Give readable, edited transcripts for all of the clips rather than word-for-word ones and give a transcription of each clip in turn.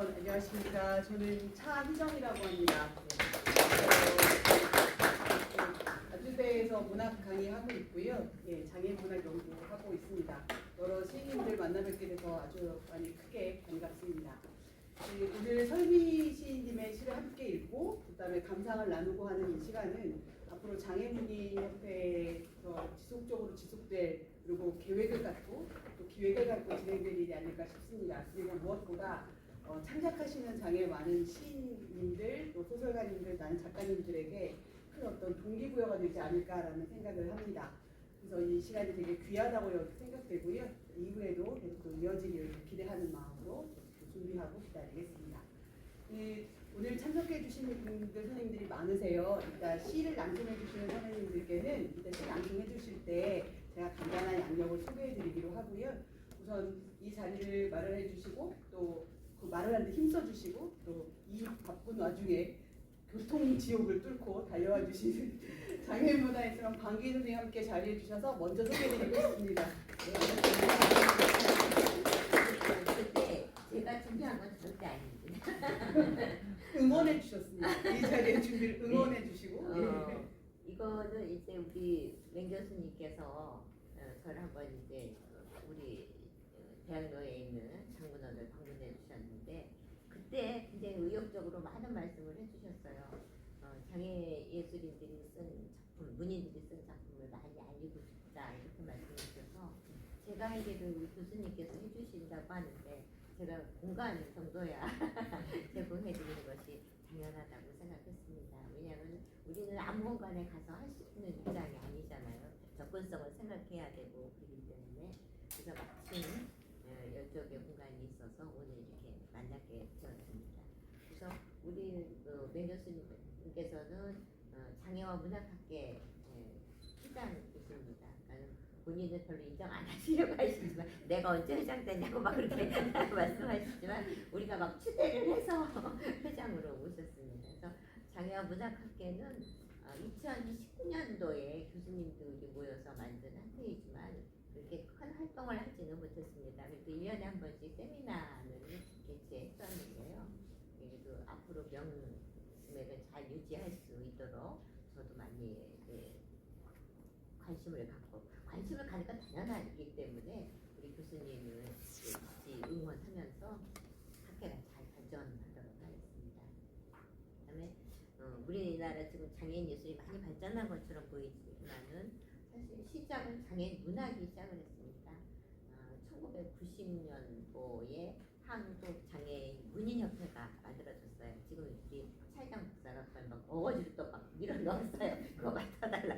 안녕하십니까. 저는 차희정이라고 합니다. 아주대에서 문학 강의하고 있고요. 예, 장애인 문학 연구하고 있습니다. 여러 시인들 만나 뵙게 돼서 아주 많이 크게 반갑습니다. 오늘 설미 시인님의 시를 함께 읽고 그다음에 감상을 나누고 하는 이 시간은 앞으로 장애문의협회에서 지속적으로 지속될 그리고 계획을 갖고 또 기획을 갖고 진행될 일이 아닐까 싶습니다. 그리고 무엇보다 창작하시는 장애 많은 시인님들 또 소설가님들 나는 작가님들에게 큰 어떤 동기부여가 되지 않을까라는 생각을 합니다. 그래서 이 시간이 되게 귀하다고 생각되고요. 이후에도 계속 이어지기를 기대하는 마음으로 준비하고 기다리겠습니다. 오늘 참석해 주신 분들 선생님들이 많으세요. 이따 시를 낭송해 주시는 선생님들께는 이따 시 낭송해 주실 때 제가 간단한 양력을 소개해 드리기로 하고요. 우선 이 자리를 마련해 주시고 또 그 말을 하는데 힘써 주시고 또 이 바쁜 와중에 교통 지옥을 뚫고 달려와 주시는 장애인 문화예술원 방기 선생님 함께 자리해 주셔서 먼저 소개해 드리겠습니다. 그때 제가 준비한 건 절대 아닙니다. 응원해 주셨습니다. 이 자리에 준비를 응원해 주시고 이거는 이제 우리 맹 교수님께서 저를 한번 이제 우리 대학로에 있는 장문원을 방문해 주셨는데 그때 굉장히 의욕적으로 많은 말씀을 해주셨어요. 장애 예술인들이 쓴 작품, 문인들이 쓴 작품을 많이 알리고 싶다 이렇게 말씀하셔서 제가 하기를 우리 교수님께서 해주신다고 하는데 제가 공간 정도야 제공해드리는 것이 당연하다고 생각했습니다. 왜냐하면 우리는 아무 공간에 가서 할 수 있는 입장이 아니잖아요. 접근성을 생각해야 되고 그렇기 때문에 그래서 마침 이쪽에 공간이 있어서 오늘 이렇게 만나게 되었습니다. 그래서 우리 맹 교수님께서는 장애와 문학학계 회장이십니다. 본인은 별로 인정 안 하시려고 하시지만 내가 언제 회장 되냐고 막 그렇게 말씀하시지만 우리가 막 추대를 해서 회장으로 모셨습니다. 그래서 장애와 문학학계는 2019년도에 교수님들이 모여서 만든 학회이지만 그렇게 큰 활동을 하지는 못했습니다. 그래도 1년에 한 번씩 세미나를 개최했었는데요. 그래도 앞으로 명맥을 잘 유지할 수 있도록 저도 많이 관심을 가니까 당연하기 때문에 우리 교수님을 같이 응원하면서 학회가 잘 발전하도록 하겠습니다. 그다음에 우리나라 지금 장애인 예술이 많이 발전한 것처럼 보이지만은 사실 시작은 장애인 문학이 시작을 했습니다. 1990년도에 한국 장애인 문인협회가 만들어졌어요. 지금 우리 차이장 박사가 그걸 막 어거지로 또 막 밀어 넣었어요. 그거 맡아달라.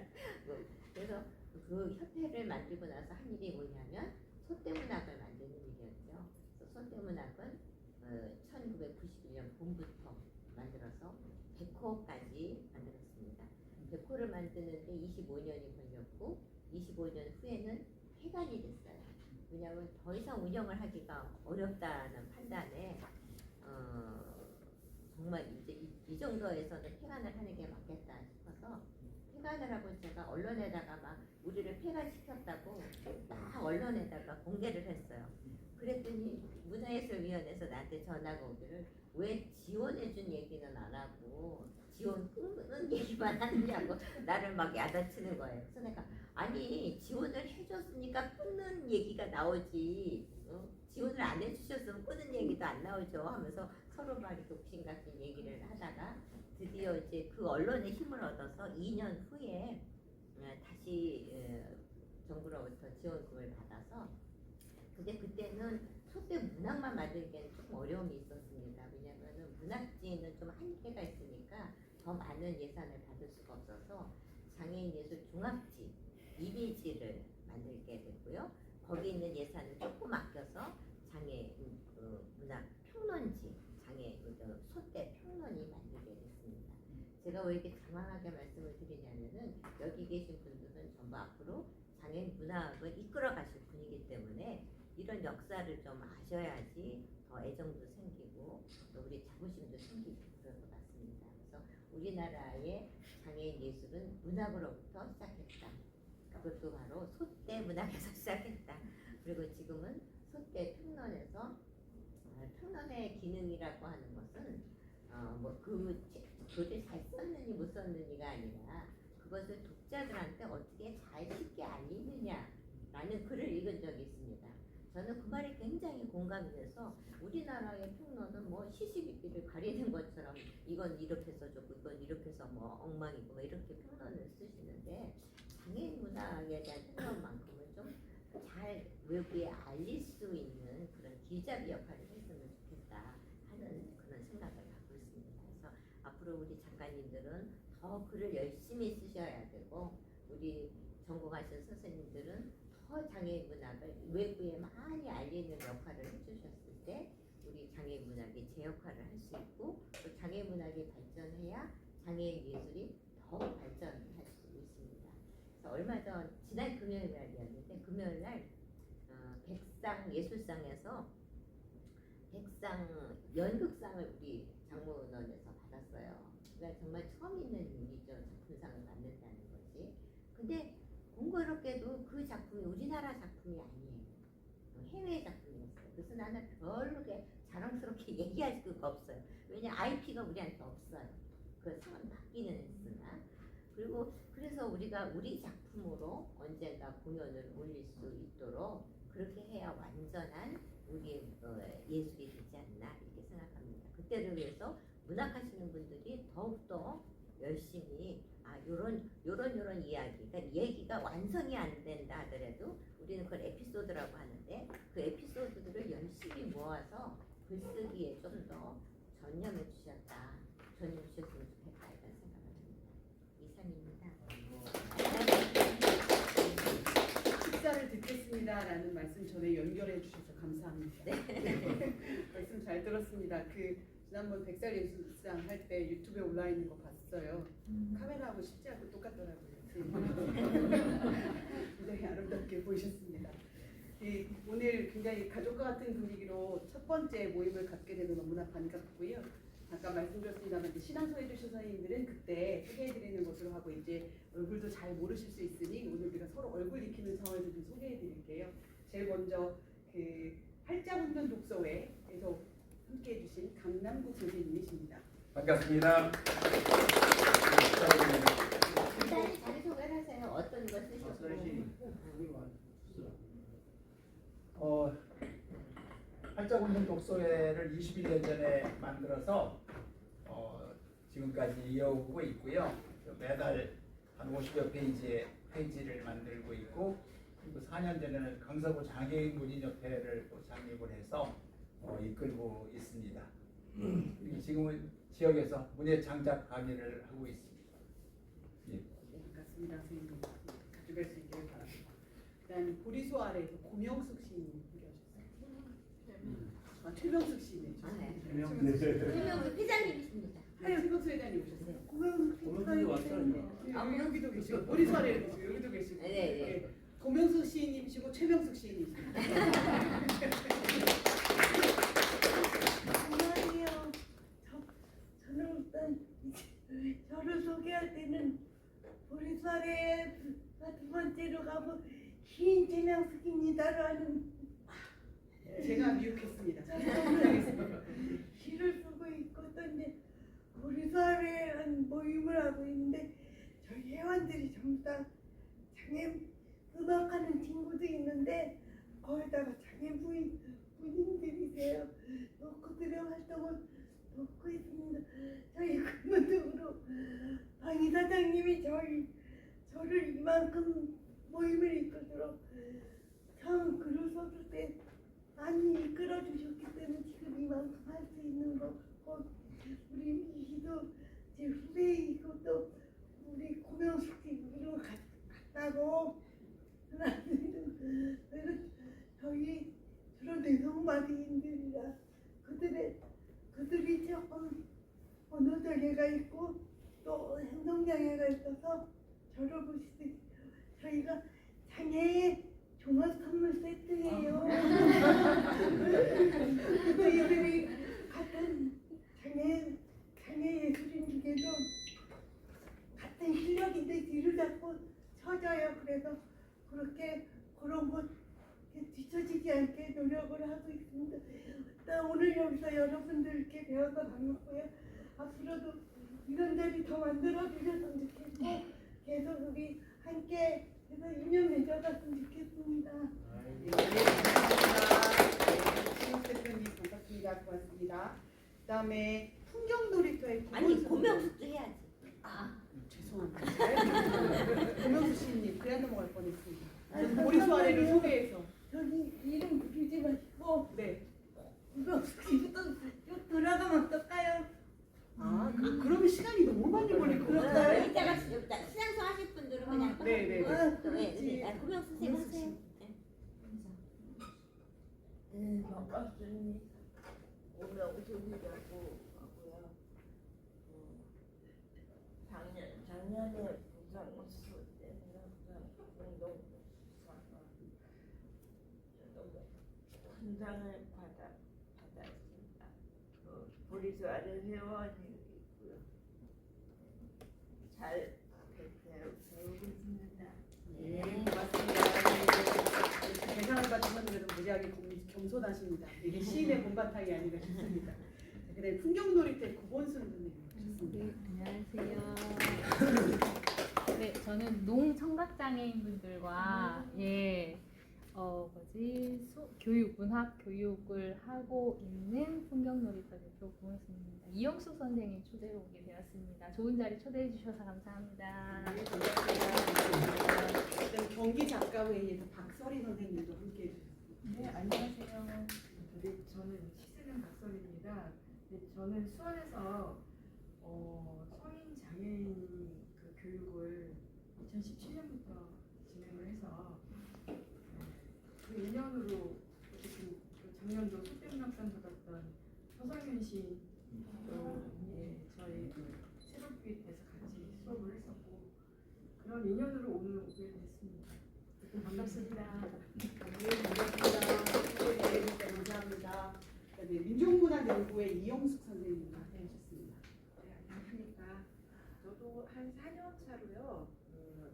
그래서 그 협회를 만들고 나서 한 일이 뭐냐면 소떼문학을 만드는 일이었죠. 그래서 소떼문학은 1991년 봄부터 만들어서 100호까지 만들었습니다. 100호를 만드는데 25년이 걸렸고 25년 후에는 폐간이 됐어요. 왜냐하면 더 이상 운영을 하기가 어렵다는 판단에 정말 이제 이 정도에서는 폐간을 하는 게 맞겠다 싶어서 폐간을 하고 제가 언론에다가 막 우리를 폐간시켰다고 막 언론에다가 공개를 했어요. 그랬더니 문화예술위원회에서 나한테 전화가 오기를 왜 지원해준 얘기는 안 하고 지원 끊는 얘기만 하느냐고 나를 막 야단치는 거예요. 그래서 내가 아니 지원을 해줬으니까 끊는 얘기가 나오지 지원을 안 해주셨으면 끊는 얘기도 안 나오죠 하면서 서로 막 이렇게 옥신 같은 얘기를 하다가 드디어 이제 그 언론의 힘을 얻어서 2년 후에 다시 정부로부터 지원금을 받아서 근데 그때는 소떼 문학만 만들기에는 조금 어려움이 있었습니다. 왜냐하면 문학지는 좀 한계가 있으니까 더 많은 예산을 받을 수가 없어서 장애인 예술 종합지 이미지를 만들게 됐고요. 거기 있는 예산을 조금 아껴서 장애인 문학 평론지 소떼 평론이 만들게 됐습니다. 제가 왜 이렇게 장황하게 말씀을 드리냐면은 여기 계신 분들은 전부 앞으로 장애인 문학을 이끌어 가실 분이기 때문에 이런 역사를 좀 아셔야지 더 애정도 생기고 또 우리 자부심도 생기고 그럴 것 같습니다. 그래서 우리나라의 장애인 예술은 문학으로부터 시작했다. 그것도 바로 소떼 문학에서 시작했다. 그리고 지금은 소떼 평론에서 평론의 기능이라 예술이라고 하는 것은 뭐그 글을 잘 썼느니 못 썼느니가 아니라 그것을 독자들한테 어떻게 잘 쉽게 알리느냐라는 글을 읽은 적이 있습니다. 저는 그 말에 굉장히 공감이 돼서 우리나라의 평론은 뭐 시시비비를 가리는 것처럼 이건 이렇게 써줬고 이건 이렇게 해서 뭐 엉망이고 뭐 이렇게 평론을 쓰시는데 장애인 문학에 대한 평론만큼은 좀 잘 외부에 알릴 수 있는 그런 길잡이 역할을 했으면 좋겠다 하는 그런 생각을 갖고 있습니다. 그래서 앞으로 우리 작가님들은 더 글을 열심히 쓰셔야 되고 우리 전공하신 선생님들은 더 장애인 문학을 외부에 많이 알리는 역할을 해주셨을 때 우리 장애인 문학이 제 역할을 할 수 있고 또 장애인 문학이 발전해야 장애인 예술이 더 발전할 수 있습니다. 그래서 얼마 전 지난 금요일 날이었는데 금요일 날 백상 예술상에서 백상 연극상을 우리 장문원에서 받았어요. 그러니까 정말 처음 있는 일이죠. 작품상을 받는다는 거지. 근데 공교롭게도 그 작품이 우리나라 작품이 아니에요. 해외 작품이었어요. 그래서 나는 별로 자랑스럽게 얘기할 수가 없어요. 왜냐 IP가 우리한테 없어요. 그 상은 받기는 했으나. 그리고 그래서 우리가 우리 작품으로 언젠가 공연을 올릴 수 있도록 그렇게 해야 완전한 우리의 예술이 되지 않나 이렇게 생각합니다. 그때를 위해서 문학하시는 분들이 더욱더 열심히 요런 이야기, 그러니까 얘기가 완성이 안 된다 하더라도 우리는 그걸 에피소드라고 하는데 그 에피소드들을 열심히 모아서 글쓰기에 좀 더 전념해 주셨으면 좋겠다 이런 생각을 합니다. 이상입니다. 식사를 듣겠습니다라는 말씀 전에 연결해 주셔서 감사합니다. 네. 말씀 잘 들었습니다. 지난번 백살예술상 할 때 유튜브에 올라 있는 거 봤어요. 카메라하고 쉽지 않고 똑같더라고요. 굉장히 아름답게 보이셨습니다. 오늘 굉장히 가족과 같은 분위기로 첫 번째 모임을 갖게 돼서 너무나 반갑고요. 아까 말씀드렸습니다만 신앙 소개해주신 선생님들은 그때 소개해드리는 것으로 하고 이제 얼굴도 잘 모르실 수 있으니 오늘 우리가 서로 얼굴 익히는 차원에서 좀 소개해드릴게요. 제일 먼저 활짝 웃는 독서회에서 함께해주신 강남국 선생님이십니다. 반갑습니다. 간단히 자기 소개를 하세요. 어떤 걸 쓰셨고. 활짝 웃는 독서회를 21년 전에 만들어서 지금까지 이어오고 있고요. 매달 한 50여 페이지의 페이지를 만들고 있고 그리고 4년 전에는 강서구 장애인 문인협회를 또 창립을 해서 이끌고 있습니다. 지금은 지역에서 문예 창작 강의를 하고 있습니다. 예. 반갑습니다, 선생님. 가져갈 수 있기를 바랍니다. 그다음 보리수 아래에서 고명숙 시인님 소개하셨어요. 최명숙 시인님. 최명숙 회장님이십니다. 최명숙 회장님 오셨어요. 고명숙이 왔어요. 여기도 계시고 보리수 아래에 계시고 여기도 계시고. 네. 고명숙 시인님이시고 최명숙 시인님이십니다. 안녕하세요. 저는 일단 저를 소개할 때는 보리수아래 두 번째로 가고 시인 최명숙입니다라는 제가 미혹했습니다. 시를 쓰고 있거든요. 보리수아래 한 모임을 하고 있는데 저희 회원들이 전부 다 장애 음악하는 친구도 있는데 거기다가 장애 부인들이세요. 그들의 활동을 돕고 있습니다. 저희 근무등으로 방 이사장님이 저를 이만큼 모임을 이끌도록 처음 글을 썼을 때 많이 이끌어 주셨기 때문에 지금 이만큼 할 수 있는 거고 우리 미희도 제 후배이고 또 우리 고명숙 씨랑 같다고 저희 주로 내성마비인들이라 그들이 조금 언어장애가 있고 또 행동장애가 있어서 저를 보실 때 저희가 장애의 종합 선물 세트예요. 그래서 이들이 같은 장애 예술인에게도 같은 실력인데 뒤를 잡고 서져요. 그래서 그런 것 뒤처지지 않게 노력을 하고 있습니다. 오늘 여기서 여러분들께 만들어 주셨으면 좋겠고 계속 우리 함께 해서 인연 맺어갔으면 좋겠습니다. 네, 감사합니다. 신욱 대표님 반갑습니다. 고맙습니다. 그다음에 풍경놀이터의 아니 고명숙도 해야지. 아 죄송합니다. 고명수 씨님 그냥 넘어갈 뻔했습니다. 우리 소아래를 소개해서 저기 이름 부르지 마시고 네. 이거 쭉 들어가면 어떨까요? 그러면 시간이 너무 많이 걸릴 것 같아요. 이따가 신앙소 하실 분들은 그냥 네. 그렇지. 고명 선생님 하세요. 반갑습니다. 오명숙이라고 하고요. 작년에 부산우수 때문에 운동 훈장을 받았습니다. 보리수아래 회원이고요. 잘 배우고 있습니다. 네, 고맙습니다. 대상을 받으셨는데도 무지하게 겸손하십니다. 이게 시인의 본바탕이 아닌가 싶습니다. 그다음에 풍경놀이터의 구본순 선생님 오셨습니다. 안녕하세요. 네, 저는 농청각장애인분들과 교육, 문학 교육을 하고 있는 풍경놀이터 대표 구본순입니다. 이영숙 선생님 초대로 오게 되었습니다. 좋은 자리 초대해 주셔서 감사합니다. 네, 반갑습니다. 그다음 경기 작가회의에서 박설희 선생님도 함께해 주셨습니다. 네, 안녕하세요. 저는 시스는 박설입니다. 저는 수원에서 성인 장애인 교육을 2017년부터 진행을 해서 그 인연으로 작년도 소평락상 받았던 서상윤 씨 저희 새롭게에서 같이 수업을 했었고 그런 인연으로 오늘 오게 됐습니다. 반갑습니다. 네, 반갑습니다. 감사합니다. 그다음에 민족문화연구회 이영숙 선생님 함께하셨습니다. 네, 안녕하십니까. 저도 한 4년 차로요.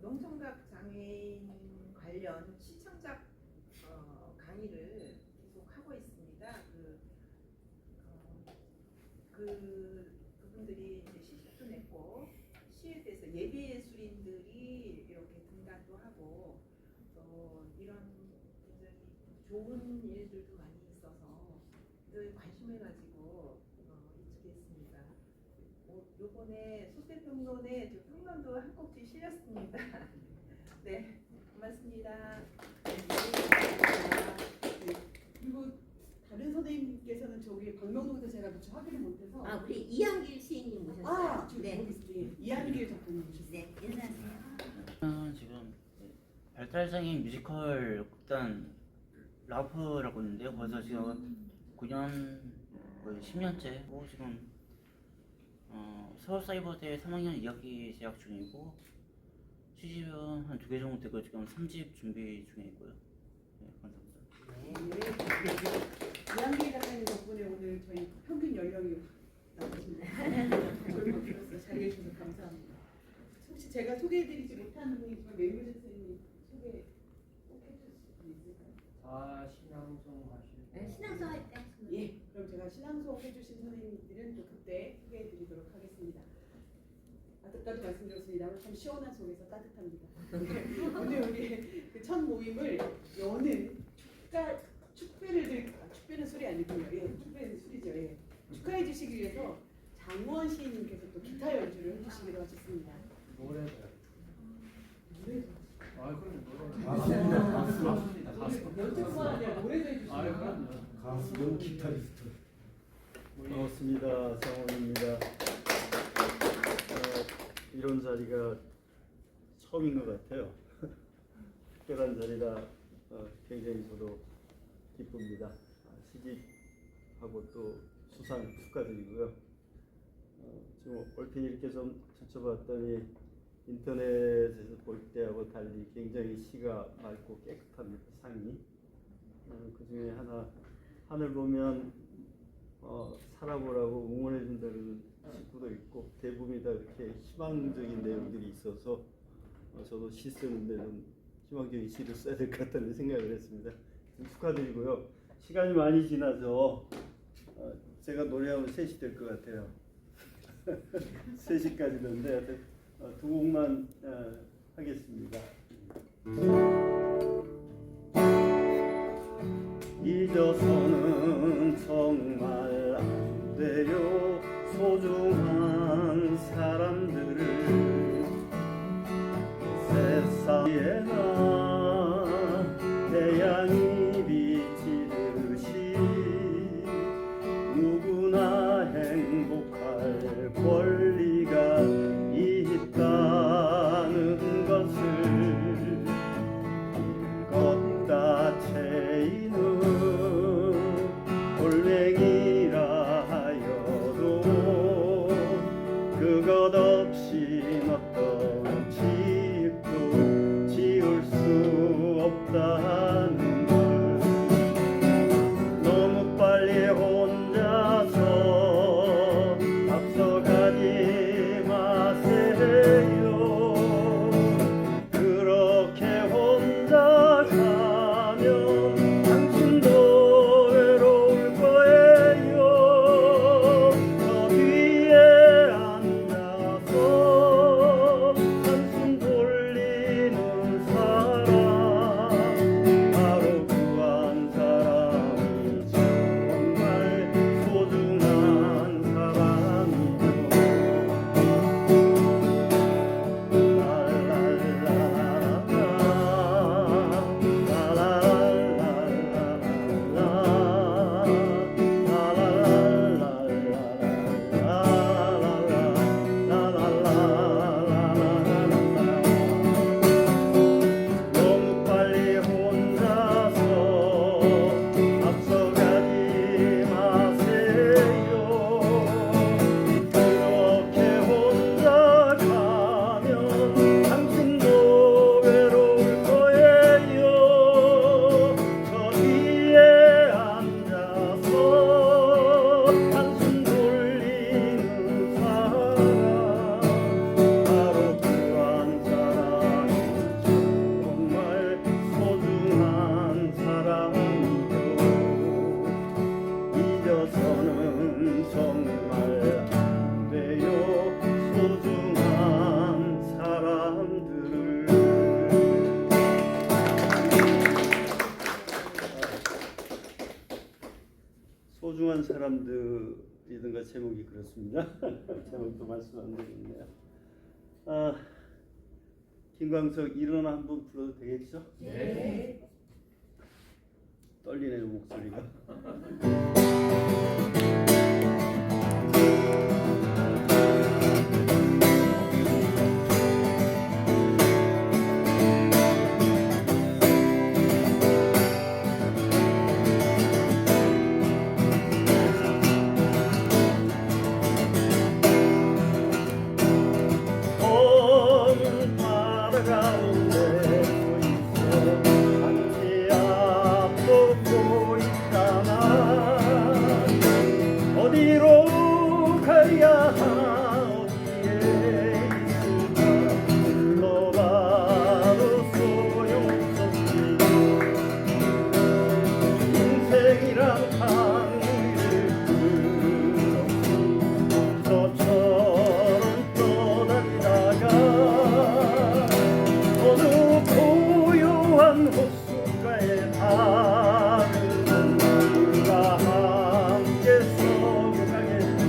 농청각 장애인 관련 시청작 강의를 계속 하고 있습니다. 그분들이 이제 시식도 냈고 시에 대해서 예비예술인들이 이렇게 등단도 하고 이런 굉장히 좋은 일들도 많이 있어서 늘 관심을 가지고 이쪽에 있습니다. 요번에 소대평론에 저 평론도 한 꼭지 실렸습니다. 네, 고맙습니다. 그리고 다른 선생님께서는 저기 박명동에서 제가 미처 확인을 못해서 우리 이한길 시인님 모셨어요. 네. 이한길 작가님 모셨어요. 네, 인사하세요. 지금 발달장애인 뮤지컬 극단 라프라고 있는데요. 거기서 지금 9년 거의 10년째고 지금 서울사이버대 3학년 2학기 재학 중이고 시집은 한 2개 정도 되고 지금 3집 준비 중에 있고요. 네, 감사합니다. 이한길 작가님 덕분에 오늘 저희 평균 연령이 나오십니다. 젊은 피로서 자리해 주셔서 감사합니다. 혹시 제가 소개해드리지 못한 분이 지금 맹규 선생님 소개 꼭 해주실 수 있을까요? 신앙송 하실 네, 신앙소 할 때. 예, 그럼 제가 신앙수업 해주신 선생님들은 또 그때 소개해드리도록 하겠습니다. 아까도 말씀드렸습니다만 참 시원한 속에서 따뜻합니다. 오늘 우리 그 첫 모임을 여는 축배는 술이 아니고요. 예, 축배는 술이죠. 예. 축하해 주시기 위해서 장원 시인님께서 또 기타 연주를 해주시기로 하셨습니다. 노래도 노래도 그럼 노래 연주뿐만 아니라 노래도 해주시니까 그럼요. 가수 기타리스트. 반갑습니다. 상원입니다. 이런 자리가 처음인 것 같아요. 특별한 자리라 굉장히 저도 기쁩니다. 시집하고 또 수상 축하드리고요. 지금 얼핏 이렇게 좀 지켜봤더니 인터넷에서 볼 때하고 달리 굉장히 시가 맑고 깨끗합니다. 상이. 그 중에 하늘 보면 살아보라고 응원해준다는 식구도 있고 대부분이 다 이렇게 희망적인 내용들이 있어서 저도 시 쓰는데 좀 희망적인 시를 써야 될 것 같다는 생각을 했습니다. 축하드리고요. 시간이 많이 지나서 제가 노래하면 셋이 될 것 같아요. 3시까지던데 하여튼 두 곡만 하겠습니다. 잊어서는 정말 안 돼요. 소중한 사람들을 세상에 나 태양이 비치듯이 누구나 행복할 권리가 있다는 것을 걷다 채이는 골뱅이라 하여도 그것 없인 어떤 집도 지을 수 없다는 걸 너무 빨리 혼자서 앞서가지 마세요. 그렇게 혼자 가면 당신도 외로울 거예요. 저 뒤에 앉아서 한숨 돌리는 사람 바로 그 한 사람이 정말 소중한 사람이죠. 너무 빨리 혼자서 앞서가지 마세요. 그렇게 혼자 가면 당신도 외로울 거예요. 저 뒤에 앉아서 한숨 돌리는 사람 바로 그 한 사람이 정말 소중한 사람이죠. 잊어서는 정말 안 돼요. 소중한 사람들을 소중한 사람들이든가 제목이 그렇습니다. 제목도 말씀 안 되겠네요. 김광석 일어나 한번 불러도 되겠죠? 네. 떨리네요 목소리가. 먼 바다 가운데 서 있어 한치 앞서고 있잖아. 어디로 가야 어디에 있을까 불러봐도 소용없었지. 인생이란 강물을 끝없이 저처럼 떠다니다가 어느 고요한 호숫가에 닿는 누가 함께 서고 가겠지.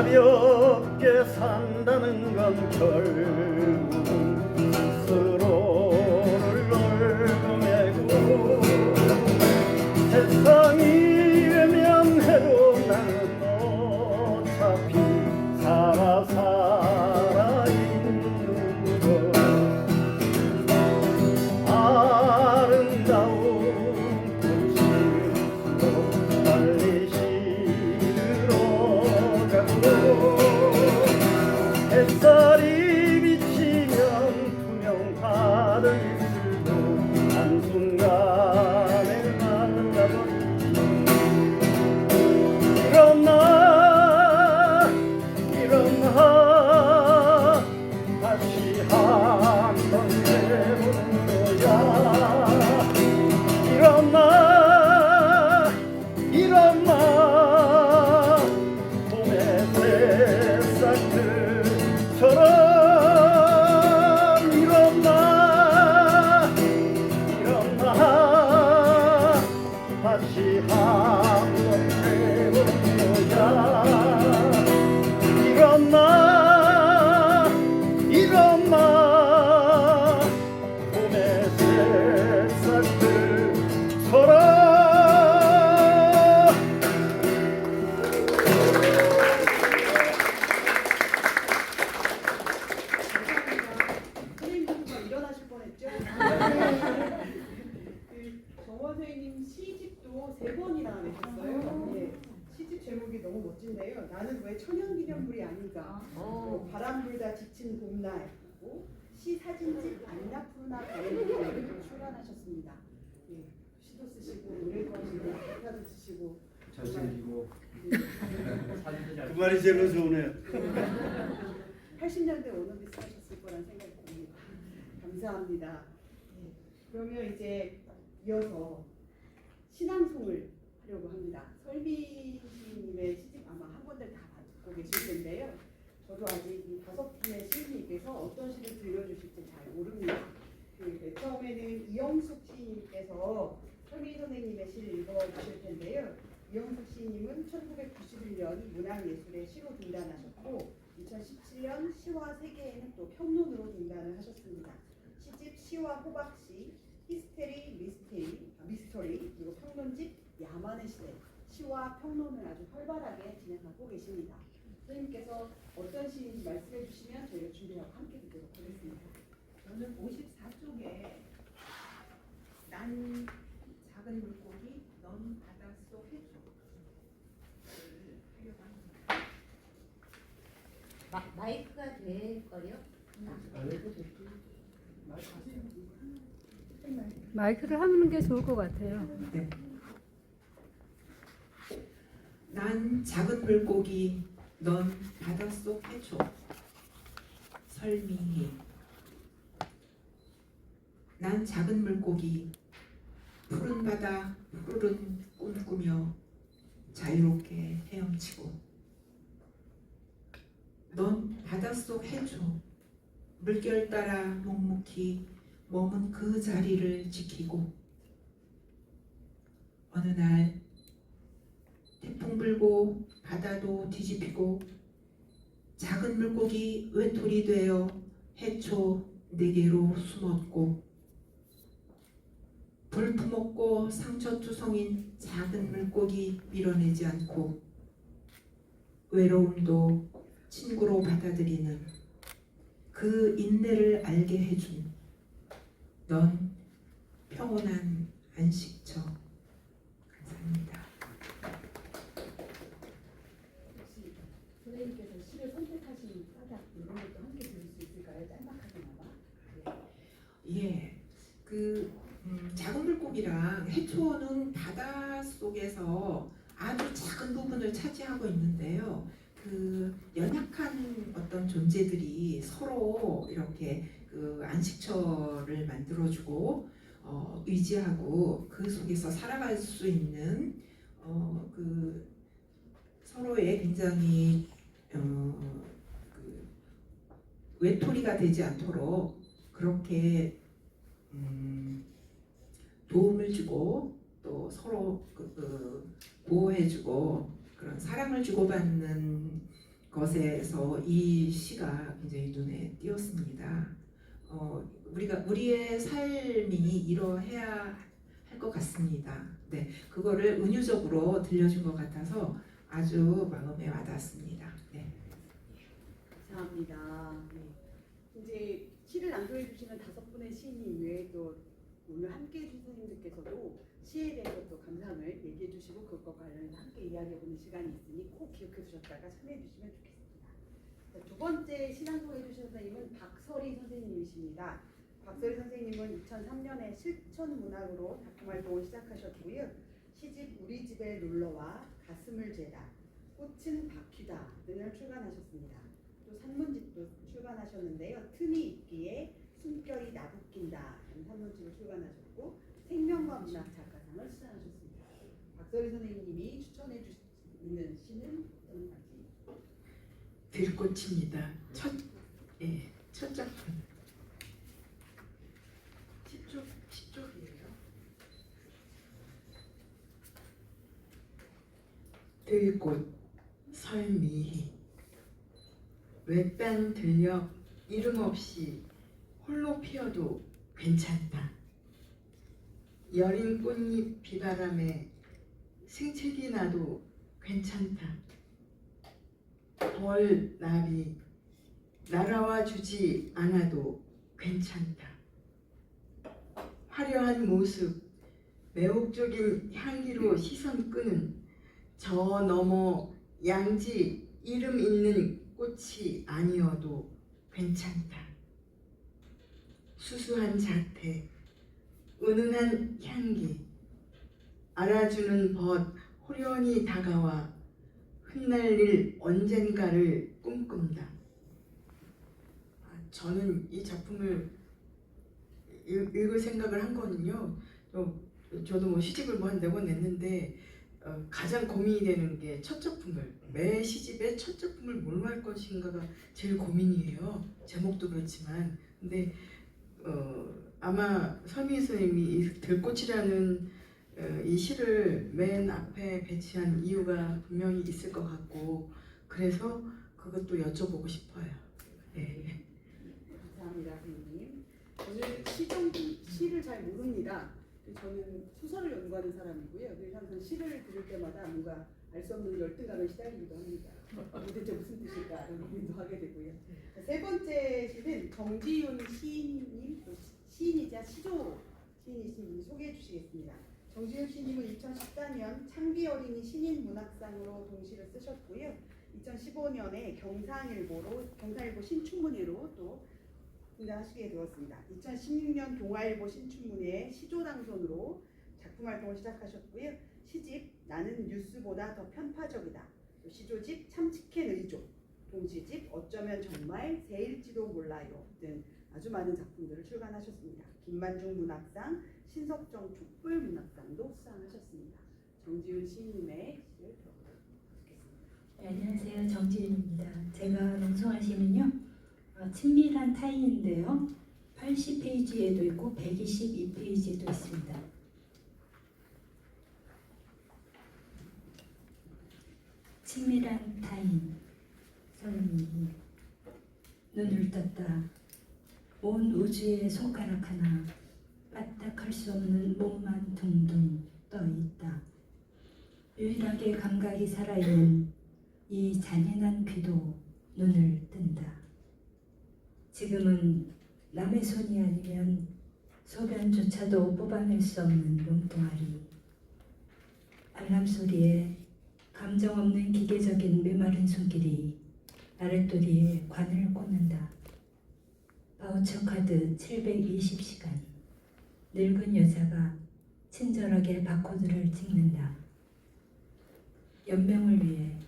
가볍게 산다는 건 결국은 스스로를 얽어매고 세상이 외면해도 나는 어차피 살아있는 것 아름다운 불씨로 빨리 시들어가고 햇살이 비치면 투명 하늘 이슬도 한순간에 말라버리지 일어나 다시 한번 해보는 거야 일어나 봄의 새싹들처럼 일어나 다시 한번 해보는 거야 일어나 봄의 새싹들처럼 선생님도 일어나실 뻔했죠? 정원 선생님 시집도 3번이나 내셨어요. 예, 시집 제목이 너무 멋진데요. 나는 왜 천연기념물이 아닌가? 또 바람 불다 지친 봄날, 그리고 시 사진집 안나푸르나 가을을 출간하셨습니다. 예, 시도 쓰시고 노래도 하시고 기타도 치시고 잘생기고 그 말이 제일 좋으네요. 80년대 워너비스 하셨을 거란 생각이 듭니다. 감사합니다. 네, 그러면 이제 이어서 신앙송을 하려고 합니다. 설비 시인님의 시집 아마 한 번들 다 받고 계실 텐데요. 저도 아직 이 5분의 시인님께서 어떤 시를 들려주실지 잘 모릅니다. 맨 처음에는 이영숙 시인님께서 설비 선생님의 시를 읽어주실 텐데요. 이영숙 시인님은 1991년 문학예술의 시로 등단하셨고 2017년 시와 세계에는 또 평론으로 등단을 하셨습니다. 시집 시와 호박시, 미스터리, 그리고 평론집 야만의 시대, 시와 평론을 아주 활발하게 진행하고 계십니다. 선생님께서 어떤 시인지 말씀해 주시면 저희가 준비하고 함께 듣도록 하겠습니다. 저는 54쪽에 난 작은 물고기 넌 바닷속 해초를 하려고 합니다. 마이크가 될걸요? 마이크를 하는 게 좋을 것 같아요. 난 작은 물고기 넌 바닷속 해초. 설미희. 난 작은 물고기 푸른 바다 푸르른 꿈꾸며 자유롭게 헤엄치고 넌 바닷속 해초. 물결 따라 묵묵히 머문 그 자리를 지키고 어느 날 태풍 불고 바다도 뒤집히고 작은 물고기 외톨이 되어 해초 내게로 숨었고 볼품없고 상처투성인 작은 물고기 밀어내지 않고 외로움도 친구로 받아들이는 그 인내를 알게 해준 넌 평온한 안식처. 감사합니다. 혹시 선생님께서 시를 선택하신 까닭 이런 것도 함께 들을 수 있을까요? 짤막하게나마. 예, 작은 물고기랑 해초는 바다 속에서 아주 작은 부분을 차지하고 있는데요. 그 연약한 어떤 존재들이 서로 이렇게 그 안식처를 만들어주고 의지하고 그 속에서 살아갈 수 있는 그 서로의 굉장히 그 외톨이가 되지 않도록 그렇게 도움을 주고 또 서로 보호해주고 그런 사랑을 주고받는 것에서 이 시가 굉장히 눈에 띄었습니다. 우리의 삶이 이러해야 할 것 같습니다. 네, 그거를 은유적으로 들려준 것 같아서 아주 마음에 와닿았습니다. 네. 감사합니다. 네. 이제 시를 낭독해 주시는 5분의 시인 외에 또 오늘 함께 해주신 선생님들께서도 시에 대해서 또 감상을 얘기해 주시고 그것과 관련해서 함께 이야기해보는 시간이 있으니 꼭 기억해 주셨다가 참여해 주시면 좋겠습니다. 자, 두 번째 시 낭독해 주신 선생님은 박설희 선생님이십니다. 박설희 선생님은 2003년에 실천문학으로 작품 활동을 시작하셨고요. 시집 우리 집에 놀러와 가슴을 재다, 꽃은 바퀴다 등을 출간하셨습니다. 또 산문집도 출간하셨는데요. 틈이 있기에 숨결이 나부낀다 라는 산문집을 출간하셨고 생명과 문학 작가상을 수상하셨습니다. 박설희 선생님이 추천해 주시는 시는 어떤 가지? 들꽃입니다. 첫 작품. 10쪽이에요. 들꽃 설미희 외딴 들녘 이름 없이 홀로 피어도 괜찮다. 여린 꽃잎 비바람에 생채기 나도 괜찮다. 벌 나비 날아와 주지 않아도 괜찮다. 화려한 모습, 매혹적인 향기로 시선 끄는 저 너머 양지 이름 있는 꽃이 아니어도 괜찮다. 수수한 자태, 은은한 향기, 알아주는 벗 호련히 다가와 흩날릴 언젠가를 꿈꾼다. 저는 이 작품을 읽을 생각을 한 거는요. 저도 뭐 시집을 뭐 한 4권 냈는데 가장 고민이 되는 게 첫 작품을, 매 시집의 첫 작품을 뭘로 할 것인가가 제일 고민이에요. 제목도 그렇지만. 근데 아마 설미희 선생님이 이 들꽃이라는 이 시를 맨 앞에 배치한 이유가 분명히 있을 것 같고, 그래서 그것도 여쭤보고 싶어요. 네. 감사합니다, 선생님. 저는 시를 잘 모릅니다. 저는 소설을 연구하는 사람이고요. 그래서 항상 시를 들을 때마다 뭔가 알 수 없는 열등감에 시달리기도 합니다. 도대체 무슨 뜻일까 이런 고민도 하게 되고요. 세 번째 시는 정지윤 시인님, 시인이자 시조 시인이신 분이 소개해 주시겠습니다. 정지윤 시인님은 2014년 창비 어린이 신인 문학상으로 동시를 쓰셨고요. 2015년에 경상일보 신춘문예로 또 등장하시게 되었습니다. 2016년 동아일보 신춘문예 시조당선으로 작품 활동을 시작하셨고요. 시집 나는 뉴스보다 더 편파적이다, 또 시조집 참치캔 의조, 동시집 어쩌면 정말 새일지도 몰라요 등 아주 많은 작품들을 출간하셨습니다. 김만중 문학상, 신석정 촛불 문학상도 수상하셨습니다. 정지윤 시인님의 시를 들어보겠습니다. 네, 안녕하세요. 정지윤입니다. 제가 낭송할 시는요. 친밀한 타인인데요. 80페이지에도 있고 122페이지에도 있습니다. 친밀한 타인 설미. 눈을 떴다. 온 우주의 손가락 하나 까딱할 수 없는 몸만 둥둥 떠 있다. 유일하게 감각이 살아있는 이 잔인한 귀도 눈을 뜬다. 지금은 남의 손이 아니면 소변조차도 뽑아낼 수 없는 몸뚱아리. 알람 소리에 감정 없는 기계적인 메마른 손길이 아랫도리에 관을 꽂는다. 바우처 카드 720시간. 늙은 여자가 친절하게 바코드를 찍는다. 연명을 위해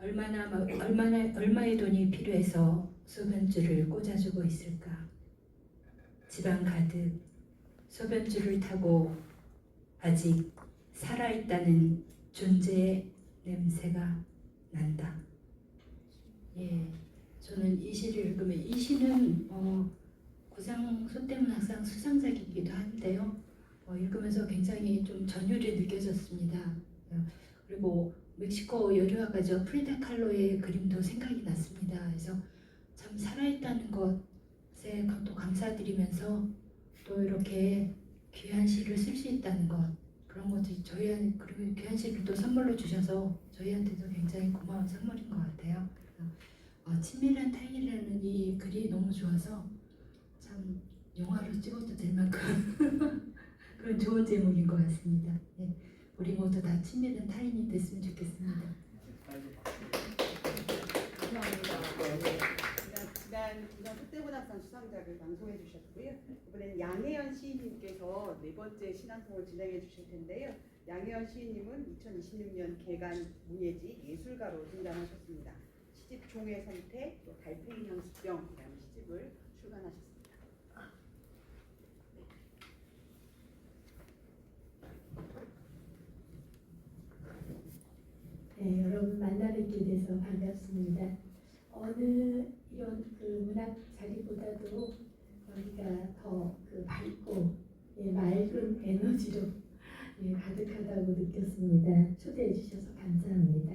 얼마의 돈이 필요해서 소변줄을 꽂아주고 있을까? 집안 가득 소변줄을 타고 아직 살아있다는 존재의 냄새가 난다. 예, 저는 이 시를 읽으면 이 시는 구상 손대문학상 수상작이기도 한데요. 읽으면서 굉장히 좀 전율이 느껴졌습니다. 그리고 멕시코 여류화가죠. 프리다 칼로의 그림도 생각이 났습니다. 그래서 참 살아있다는 것에 또 감사드리면서 또 이렇게 귀한 시를 쓸 수 있다는 것, 그런 것들이 저희한테, 그리고 귀한 시를 또 선물로 주셔서 저희한테도 굉장히 고마운 선물인 것 같아요. 친밀한 타인이라는 이 글이 너무 좋아서 참 영화로 찍어도 될 만큼 그런 좋은 제목인 것 같습니다. 네, 우리 모두 다 친밀한 타인이 됐으면 좋겠습니다. 감사합니다. 지난 부산 특대문학상 수상작을 방송해 주셨고요. 이번엔 양혜연 시인님께서 네 번째 신앙송을 진행해 주실 텐데요. 양혜연 시인님은 2026년 개간 문예지 예술가로 등단하셨습니다. 시집 종의 선택, 또 달팽이 향수병이라는 시집을 출간하셨습니다. 네, 여러분 만나 뵙게 돼서 반갑습니다. 어느 이런 그 문학 자리보다도 여기가 더 그 밝고 맑은 에너지로 가득하다고 느꼈습니다. 초대해 주셔서 감사합니다.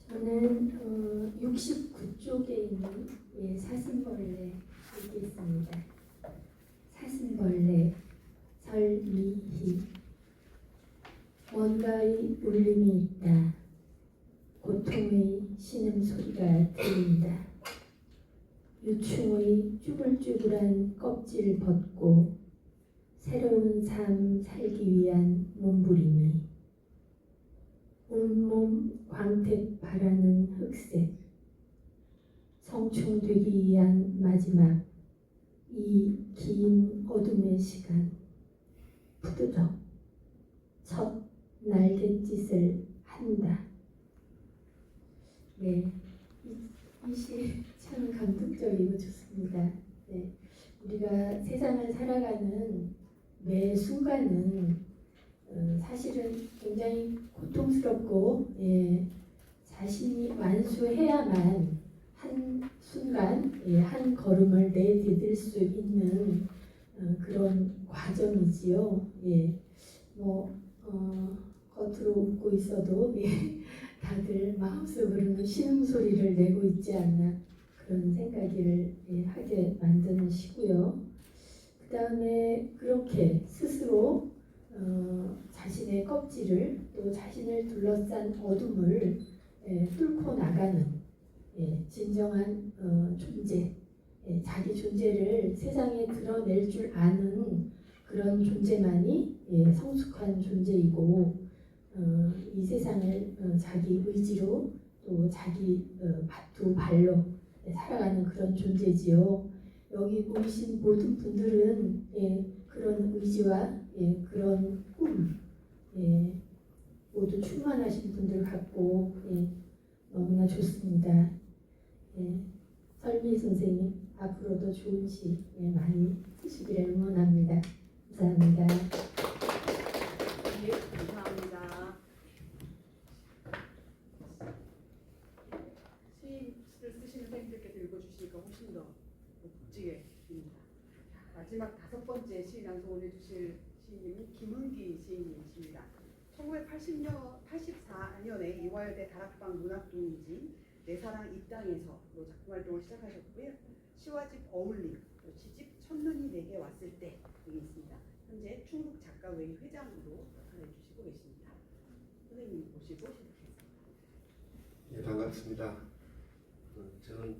저는 69쪽에 있는 사슴벌레 읽겠습니다. 사슴벌레 설미희. 뭔가의 울림이 있다. 고통의 신음소리가 들린다. 유충의 쭈글쭈글한 껍질 벗고 새로운 삶 살기 위한 몸부림이 온몸 광택 바라는 흑색 성충되기 위한 마지막 이 긴 어둠의 시간 푸드덕 첫 날갯짓을 한다. 네, 이 시 참 감동적이고 좋습니다. 네, 우리가 세상을 살아가는 매 순간은 사실은 굉장히 고통스럽고 자신이 완수해야만 한 순간 한 걸음을 내디딜 수 있는 그런 과정이지요. 겉으로 웃고 있어도 다들 마음속으로는 신음소리를 내고 있지 않나 그런 생각을 하게 만드는 시고요. 그 다음에 그렇게 스스로 자신의 껍질을 또 자신을 둘러싼 어둠을 뚫고 나가는 진정한 존재, 자기 존재를 세상에 드러낼 줄 아는 그런 존재만이 성숙한 존재이고 이 세상을 자기 의지로 또 자기 두 발로 살아가는 그런 존재지요. 여기 모이신 모든 분들은 그런 의지와 그런 꿈 모두 충만하신 분들 같고 너무나 좋습니다. 설미 선생님 앞으로도 좋은 시 많이 쓰시기를 응원합니다. 감사합니다. 네, 감사합니다. 시를 쓰시는 선생님들께서 읽어주시니까 훨씬 더 묵직해 보입니다. 마지막 5번째 시 낭송을 해주실 시인님은 김은기 시인님이십니다. 1984년에 이화여대 다락방 문학동인진 내 사랑 이 땅에서로 작품 활동을 시작하셨고요. 시와집 어울림, 시집 첫눈이 내게 왔을 때 등이 있습니다. 현재 충북 작가회의 회장으로 역할을 해주시고 계십니다. 선생님 모시고 시작하겠습니다. 예, 반갑습니다. 저는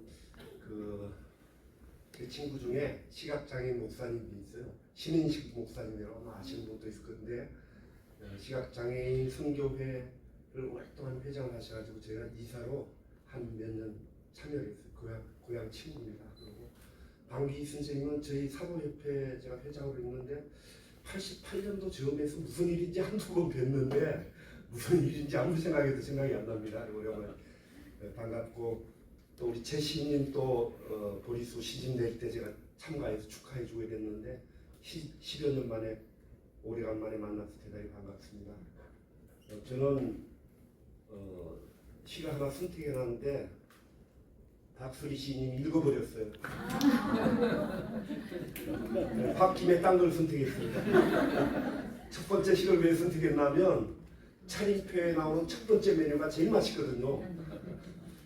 제 친구 중에 시각장애인 목사님이 있어요. 신인식 목사님이라고 아마 아시는 분도 있을 건데 시각장애인 선교회를 오랫동안 회장을 하셔가지고 제가 이사로 한 몇 년 참여했어요. 고향 친구입니다. 그리고 방기 선생님은 저희 사도협회 제가 회장으로 있는데 88년도 처음에서 무슨 일인지 한두 번 뵀는데 무슨 일인지 아무 생각해도 생각이 안 납니다. 오랜만에 반갑고 또 우리 최시님 또 보리수 시집 낼 때 제가 참가해서 축하해주게 됐는데 10여 년 만에 오래간만에 만나서 대단히 반갑습니다. 저는 시를 하나 선택해놨는데 박수리 시인님이 읽어버렸어요. 홧김에 딴 걸 선택했습니다. 첫 번째 시를 왜 선택했냐면 차림표에 나오는 첫 번째 메뉴가 제일 맛있거든요.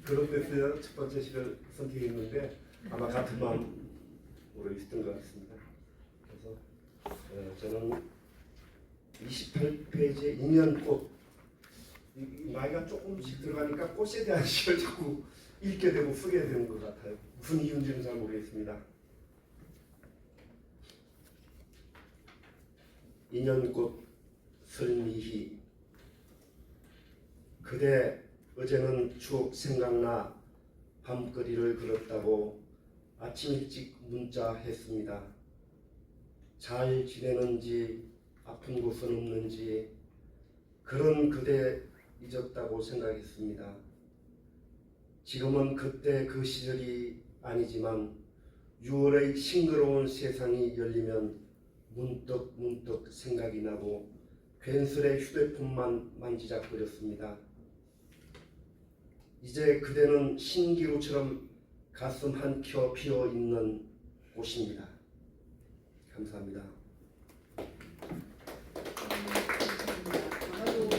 그런 데서 첫 번째 시를 선택했는데 아마 같은 마음으로 있었던 것 같습니다. 그래서 저는 28페이지에 인연꽃, 나이가 조금씩 들어가니까 꽃에 대한 시를 자꾸 읽게 되고 쓰게 되는 것 같아요. 무슨 이유인지는 잘 모르겠습니다. 인연꽃 설미희, 그대 어제는 추억 생각나 밤거리를 걸었다고 아침 일찍 문자했습니다. 잘 지내는지 아픈 곳은 없는지 그런 그대 잊었다고 생각했습니다. 지금은 그때 그 시절이 아니지만 6월의 싱그러운 세상이 열리면 문득 생각이 나고 괜스레 휴대폰만 만지작거렸습니다. 이제 그대는 신기루처럼 가슴 한켠 피어 있는 곳입니다. 감사합니다. 아마도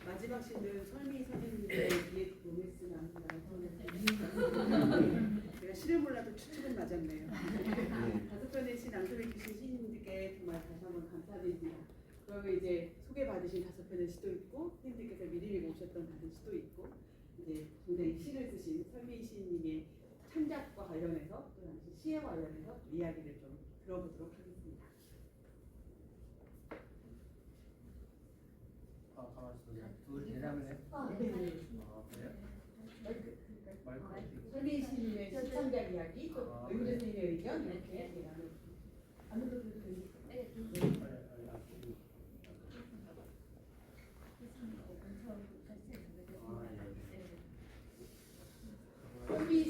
마지막 시는 설미 선생님의 뒤에 로맨스 나온다는 제가 시를 몰라도 추측은 맞았네요. 5편의 시 낭송해 주신 시인님들께 정말 다시 한번 감사드립니다. 그리고 이제 소개받으신 5편의 시도 있고 선생님들께서 미리 모셨던 다른 시도 있고 이제 굉장히 시를 쓰신 설미 시인님의 창작과 관련해서 또 당시 시에 관련해서 이야기를 좀 들어보도록 하겠습니다. 가만히 있어. 둘 대답을 해. 네. 그래요? 설미 시인님의 시창작 이야기, 또 의문대 선생님의 의견 이렇게 나누고 아무도 설미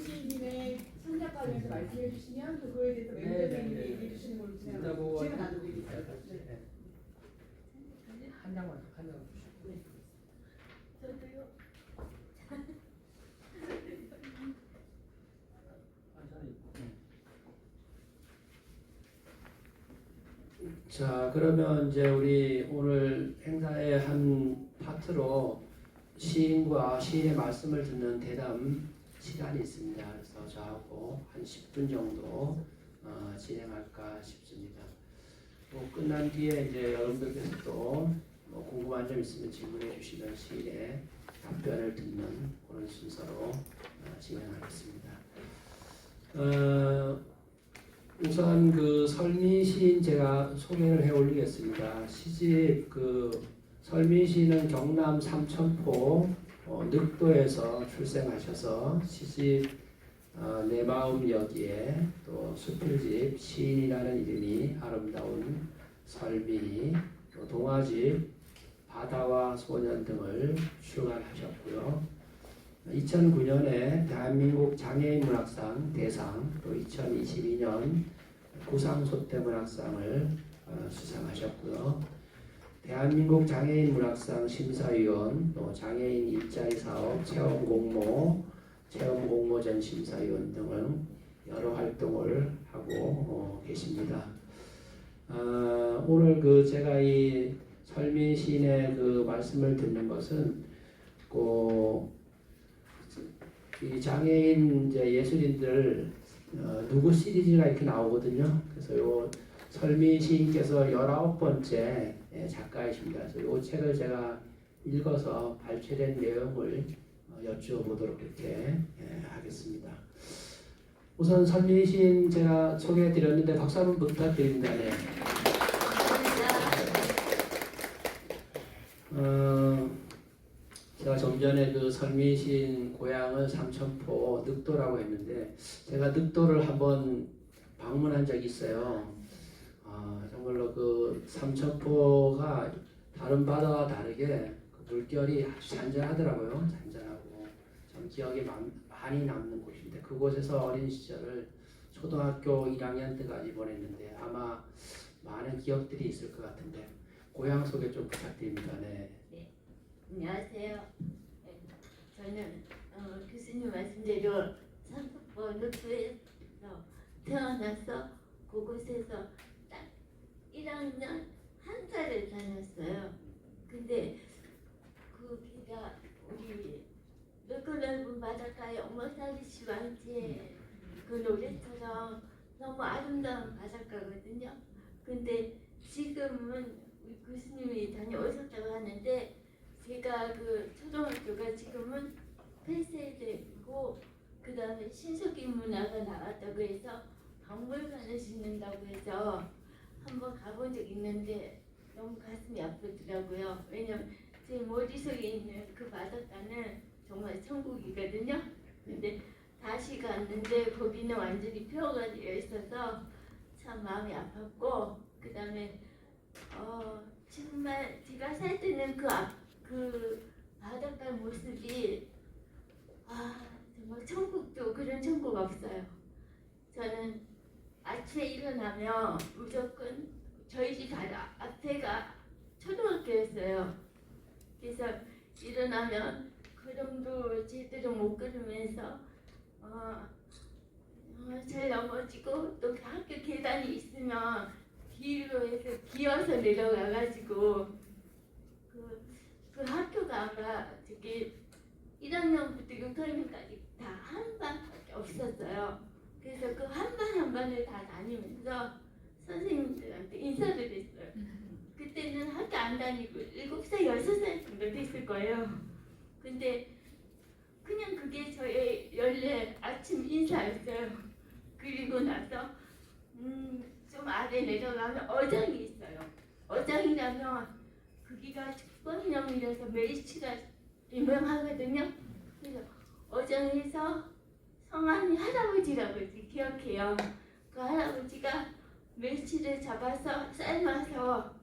시인님의 창작 관련해서 말씀해 주시면 그거에 대해서 의문대 선생님이 얘기해 주시는 걸로 질문 나누겠습니다. 한 장만 주시고. 저도요. 자, 그러면 이제 우리 오늘 행사의 한 파트로 시인과 시인의 말씀을 듣는 대담 시간이 있습니다. 그래서 저하고 한 10분 정도 진행할까 싶습니다. 끝난 뒤에 이제 여러분들께서 또 궁금한 점 있으면 질문해 주시면 시인의 답변을 듣는 그런 순서로 진행하겠습니다. 우선 그 설미 시인 제가 소개를 해 올리겠습니다. 시집 설미 시인은 경남 삼천포 늑도에서 출생하셔서 시집 내 마음 여기에 또 수필집 시인이라는 이름이 아름다운 설미, 또 동화집 바다와 소년 등을 출간하셨고요. 2009년에 대한민국 장애인 문학상 대상, 또 2022년 구상소태 문학상을 수상하셨고요. 대한민국 장애인 문학상 심사위원, 또 장애인 일자리 사업 체험 공모전 심사위원 등을 여러 활동을 하고 계십니다. 오늘 제가 이 설미 시인의 말씀을 듣는 것은 이 장애인 이제 예술인들 누구 시리즈가 이렇게 나오거든요. 그래서 요 설미 시인께서 19번째 작가이십니다. 그래서 이 책을 제가 읽어서 발췌된 내용을 여쭈어보도록 이렇게 하겠습니다. 우선 설미 시인 제가 소개해드렸는데 박수 한번 부탁드립니다. 네. 제가 좀 전에 설미 시인 고향은 삼천포 늑도라고 했는데 제가 늑도를 한번 방문한 적이 있어요. 정말로 삼천포가 다른 바다와 다르게 물결이 아주 잔잔하더라고요. 잔잔하고 좀 기억에 많이 남는 곳인데 그곳에서 어린 시절을 초등학교 1학년 때까지 보냈는데 아마 많은 기억들이 있을 것 같은데 고향 소개 좀 부탁드립니다. 네. 안녕하세요. 저는 교수님 말씀대로 삼천포 늑도에서 태어나서 그곳에서 딱 1학년 한 살을 다녔어요. 근데 바닷가에 어머살이 시반지 그 노래처럼 너무 아름다운 바닷가거든요. 근데 지금은 우리 교수님이 다녀오셨다고 하는데 제가 그 초등학교가 지금은 폐쇄되고 그 다음에 신석기 문화가 나왔다고 해서 박물관을 짓는다고 해서 한번 가본 적 있는데 너무 가슴이 아프더라고요. 왜냐면 제 머릿속에 있는 그 바닷가는 정말 천국이거든요. 근데 다시 갔는데 거기는 완전히 폐허가 되어 있어서 참 마음이 아팠고 그 다음에 정말 제가 살 때는 그 바닷가 모습이 정말 천국도 그런 천국 없어요. 저는 아침에 일어나면 무조건 저희 집 바로 앞에가 초등학교였어요. 그래서 일어나면 걸음도 제대로 못 걸으면서 잘 넘어지고 또 학교 계단이 있으면 뒤로 해서 기어서 내려가가지고 그 학교가 아마 저기 1학년부터 6학년까지 다 한 반밖에 없었어요. 그래서 그 한 반 한 반을 다 다니면서 선생님들한테 인사를 했어요. 그때는 학교 안 다니고 7살, 6살 정도 됐을 거예요. 근데 그냥 그게 저의 원래 아침 인사였어요. 그리고 나서 좀 아래 내려가면 어장이 있어요. 어장이라면 거기가 축번령이라서 멸치가 유명하거든요. 그래서 어장에서 성함이 할아버지라고 기억해요. 그 할아버지가 멸치를 잡아서 삶아서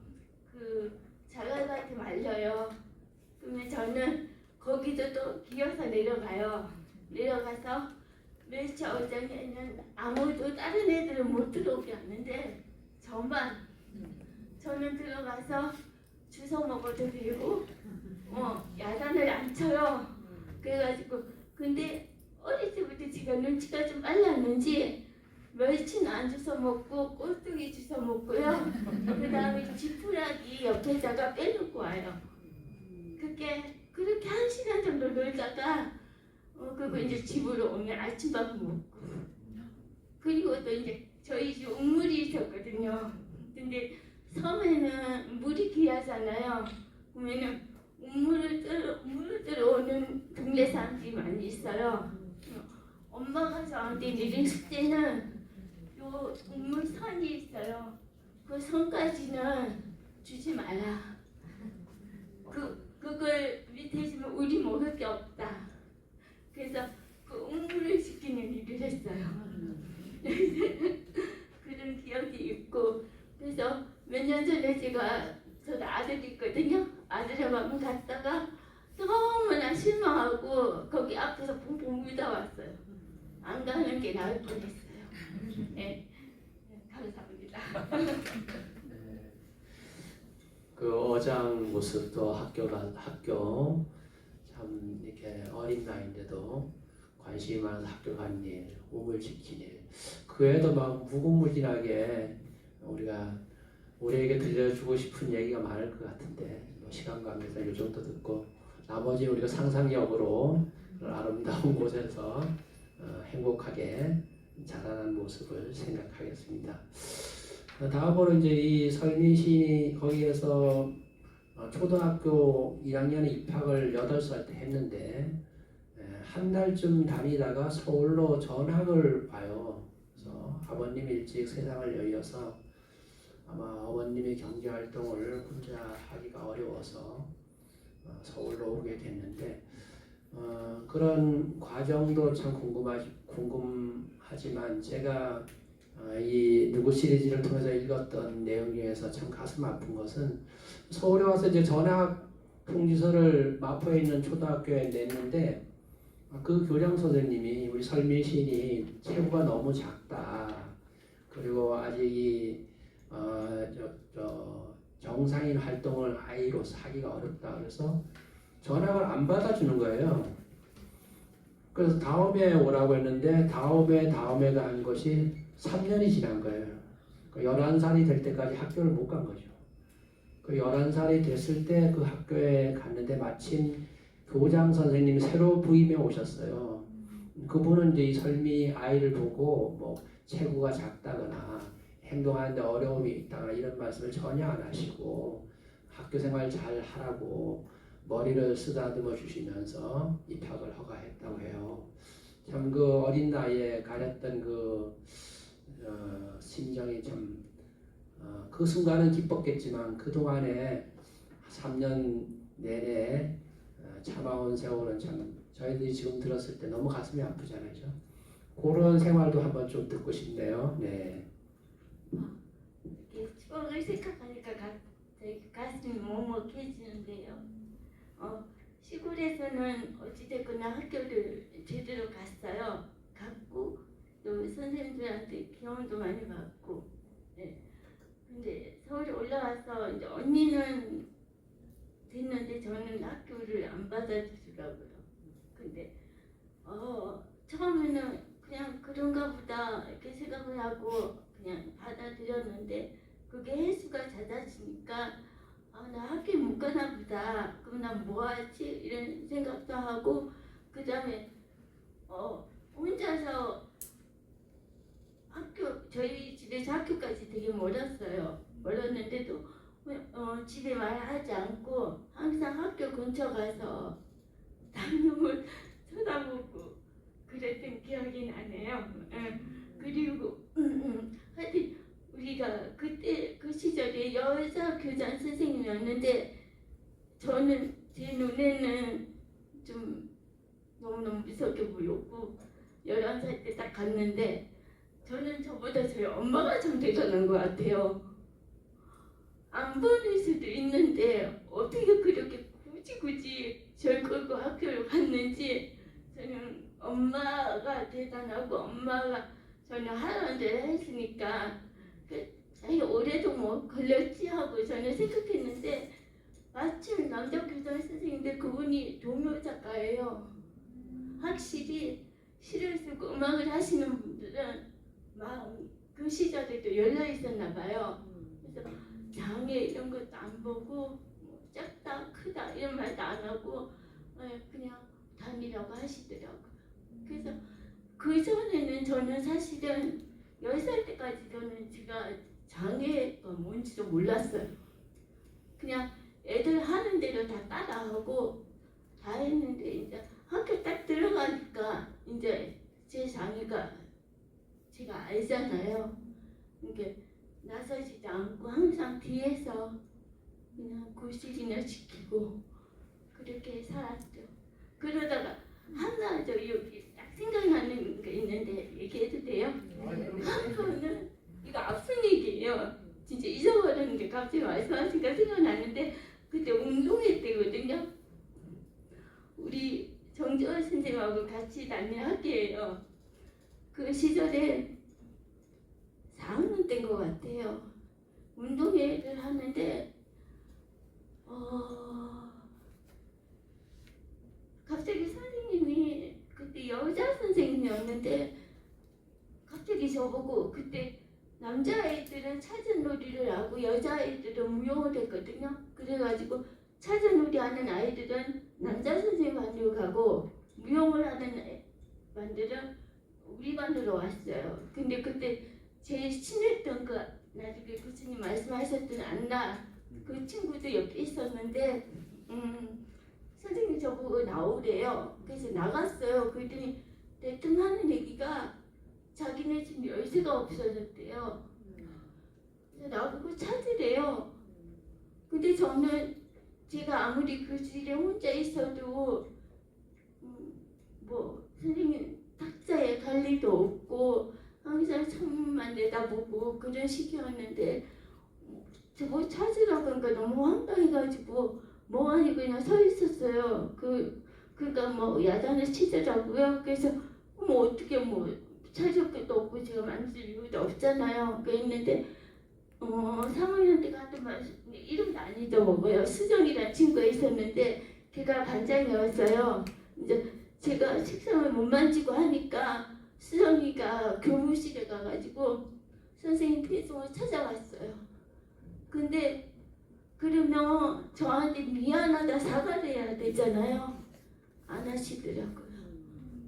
그 자갈밭에 말려요. 그러면 저는 거기도 또 기어서 내려가요. 내려가서 멸치 어장에는 아무도 다른 애들은 못 들어오게 하는데 저는 들어가서 주워 먹어도 되고 야단을 안 쳐요. 그래가지고 근데 어릴 때부터 제가 눈치가 좀 빨랐는지 멸치는 안 주워 먹고 꼴뚜기 주워 먹고요. 그 다음에 지푸라기 옆에다가 빼놓고 와요. 그렇게 1시간 정도 놀다가 그리고 이제 집으로 오면 아침밥 먹고 그리고 또 이제 저희 집 옥물이 있었거든요. 근데 섬에는 물이 귀하잖아요. 보면은 물을 들어오는 동네 사람들이 많이 있어요. 엄마가 저한테 내린 숙제는 요 옥물선이 있어요. 그 선까지는 주지 마라. 그걸 밑에 있으면 우리 먹을 게 없다. 그래서 그 옥물을 지키는 일을 했어요. 그런 기억이 있고 그래서 몇 년 전에 저도 아들이 있거든요. 아들하고 한번 갔다가 너무나 실망하고 거기 앞에서 붕붕 울다 왔어요. 안 가는 게 나을 뻔했어요. 네, 감사합니다. 그 어장 모습도 학교 참 이렇게 어린 나이인데도 관심이 많아서 학교 간 일, 우물 지킨 일, 그 외에도 막 무궁무진하게 우리에게 들려주고 싶은 얘기가 많을 것 같은데 시간 관계상 이 정도 듣고 나머지 우리가 상상력으로 아름다운 곳에서 행복하게 자라는 모습을 생각하겠습니다. 다음으로 이제 이 설민 시인이 거기에서 초등학교 1학년에 입학을 8살 때 했는데 한 달쯤 다니다가 서울로 전학을 와요. 그래서 아버님 일찍 세상을 여의어서 아마 어머님의 경제활동을 혼자 하기가 어려워서 서울로 오게 됐는데 그런 과정도 참 궁금하지만 제가 이 누구 시리즈를 통해서 읽었던 내용 중에서 참 가슴 아픈 것은 서울에 와서 이제 전학 통지서를 마포에 있는 초등학교에 냈는데 그 교장 선생님이 우리 설민 시인이 체구가 너무 작다. 그리고 아직 이 정상인 활동을 아이로서 하기가 어렵다. 그래서 전학을 안 받아주는 거예요. 그래서 다음에 오라고 했는데 다음에가 한 것이 3년이 지난 거예요. 11살이 될 때까지 학교를 못 간 거죠. 11살이 됐을 때 그 학교에 갔는데 마침 교장 선생님이 새로 부임해 오셨어요. 그분은 이제 이 설미 아이를 보고 뭐 체구가 작다거나 행동하는데 어려움이 있다거나 이런 말씀을 전혀 안 하시고 학교 생활 잘 하라고 머리를 쓰다듬어 주시면서 입학을 허가했다고 해요. 참 그 어린 나이에 가졌던 그 심정이 참 그 순간은 기뻤겠지만 그 동안에 3년 내내 참아온 세월은 참 저희들이 지금 들었을 때 너무 가슴이 아프잖아요. 그런 생활도 한번 좀 듣고 싶네요. 네. 이렇게 추억을 생각하니까 갑자기 가슴이 먹먹해지는데요. 시골에서는 어찌됐거나 학교를 제대로 갔어요. 갔고 또 선생님들한테 경험도 많이 받고. 네. 근데 서울에 올라와서 이제 언니는 됐는데 저는 학교를 안 받아주더라고요. 근데 처음에는 그냥 그런가 보다 이렇게 생각을 하고 그냥 받아들였는데 그게 횟수가 잦아지니까 나 학교에 못 가나 보다. 그럼 난 뭐 하지? 이런 생각도 하고 그 다음에 혼자서 저희 집에서 학교까지 되게 멀었어요. 멀었는데도 집에 말하지 않고 항상 학교 근처 가서 담요를 쳐다보고 그랬던 기억이 나네요. 그리고 하여튼 우리가 그때 그 시절에 여자 교장 선생님이었는데 저는 제 눈에는 좀 너무너무 무섭게 보였고 11살 때 딱 갔는데 저는 저보다 저희 엄마가 좀 대단한 것 같아요. 안 보낼 수도 있는데 어떻게 그렇게 굳이 저를 끌고 학교를 갔는지 저는 엄마가 대단하고 엄마가 저는 하라는 대로 했으니까 올해도 뭐 걸렸지 하고 저는 생각했는데 마침 남자 교장 선생님인데 그분이 동요 작가예요. 확실히 시를 쓰고 음악을 하시는 분들은 막 그 시절에도 열려 있었나 봐요. 그래서 장애 이런 것도 안 보고 뭐 작다 크다 이런 말도 안 하고 그냥 다니라고 하시더라고요. 그래서 그 전에는 저는 사실은 10살 때까지 저는 제가 장애가 뭔지도 몰랐어요. 그냥 애들 하는 대로 다 따라하고 다 했는데 이제 학교 딱 들어가니까 이제 제 장애가 제가 알잖아요. 그러니까 나서지도 않고 항상 뒤에서 그냥 고시리나 시키고 그렇게 살았죠. 그러다가 하나 저 여기 딱 생각나는 게 있는데 얘기해도 돼요? 한 번은 이거 아픈 얘기예요. 진짜 잊어버리는 게 갑자기 말씀하시니까 생각나는데 그때 운동회 때거든요. 우리 정재원 선생님하고 같이 다니는 학교예요. 그 시절에 4학년 때인 것 같아요. 운동회를 하는데 갑자기 선생님이 그때 여자 선생님이었는데 갑자기 저보고 그때 남자아이들은 찾은놀이를 하고 여자아이들은 무용을 했거든요. 그래가지고 찾은놀이 하는 아이들은 남자 선생님 반으로 가고 무용을 하는 반들은 우리 반으로 왔어요. 근데 그때 제일 친했던 그 나중에 교수님 말씀하셨던 안나 그 친구도 옆에 있었는데 선생님 저보고 나오래요. 그래서 나갔어요. 그랬더니 대뜸 하는 얘기가 자기네 집 열쇠가 없어졌대요. 그래서 나보고 찾으래요. 근데 저는 제가 아무리 교실에 혼자 있어도 뭐 선생님 탁자에 갈 일도 없고 항상 창문만 내다보고 그런 식이었는데 뭐 찾으라고 하니까 너무 황당해가지고 멍하니 그냥 서 있었어요. 그러니까 뭐 야단을 치더라고요. 그래서 뭐 어떻게 뭐 찾을 것도 없고 제가 만질 이유도 없잖아요. 그랬는데 3학년 때 같은 말 이름도 안 잊어먹어요. 수정이라는 친구가 있었는데 걔가 반장이었어요. 이제 제가 책상을 못 만지고 하니까 수정이가 교무실에 가가지고 선생님 필송을 찾아왔어요. 근데 그러면 저한테 미안하다 사과를 해야 되잖아요. 안 하시더라고요.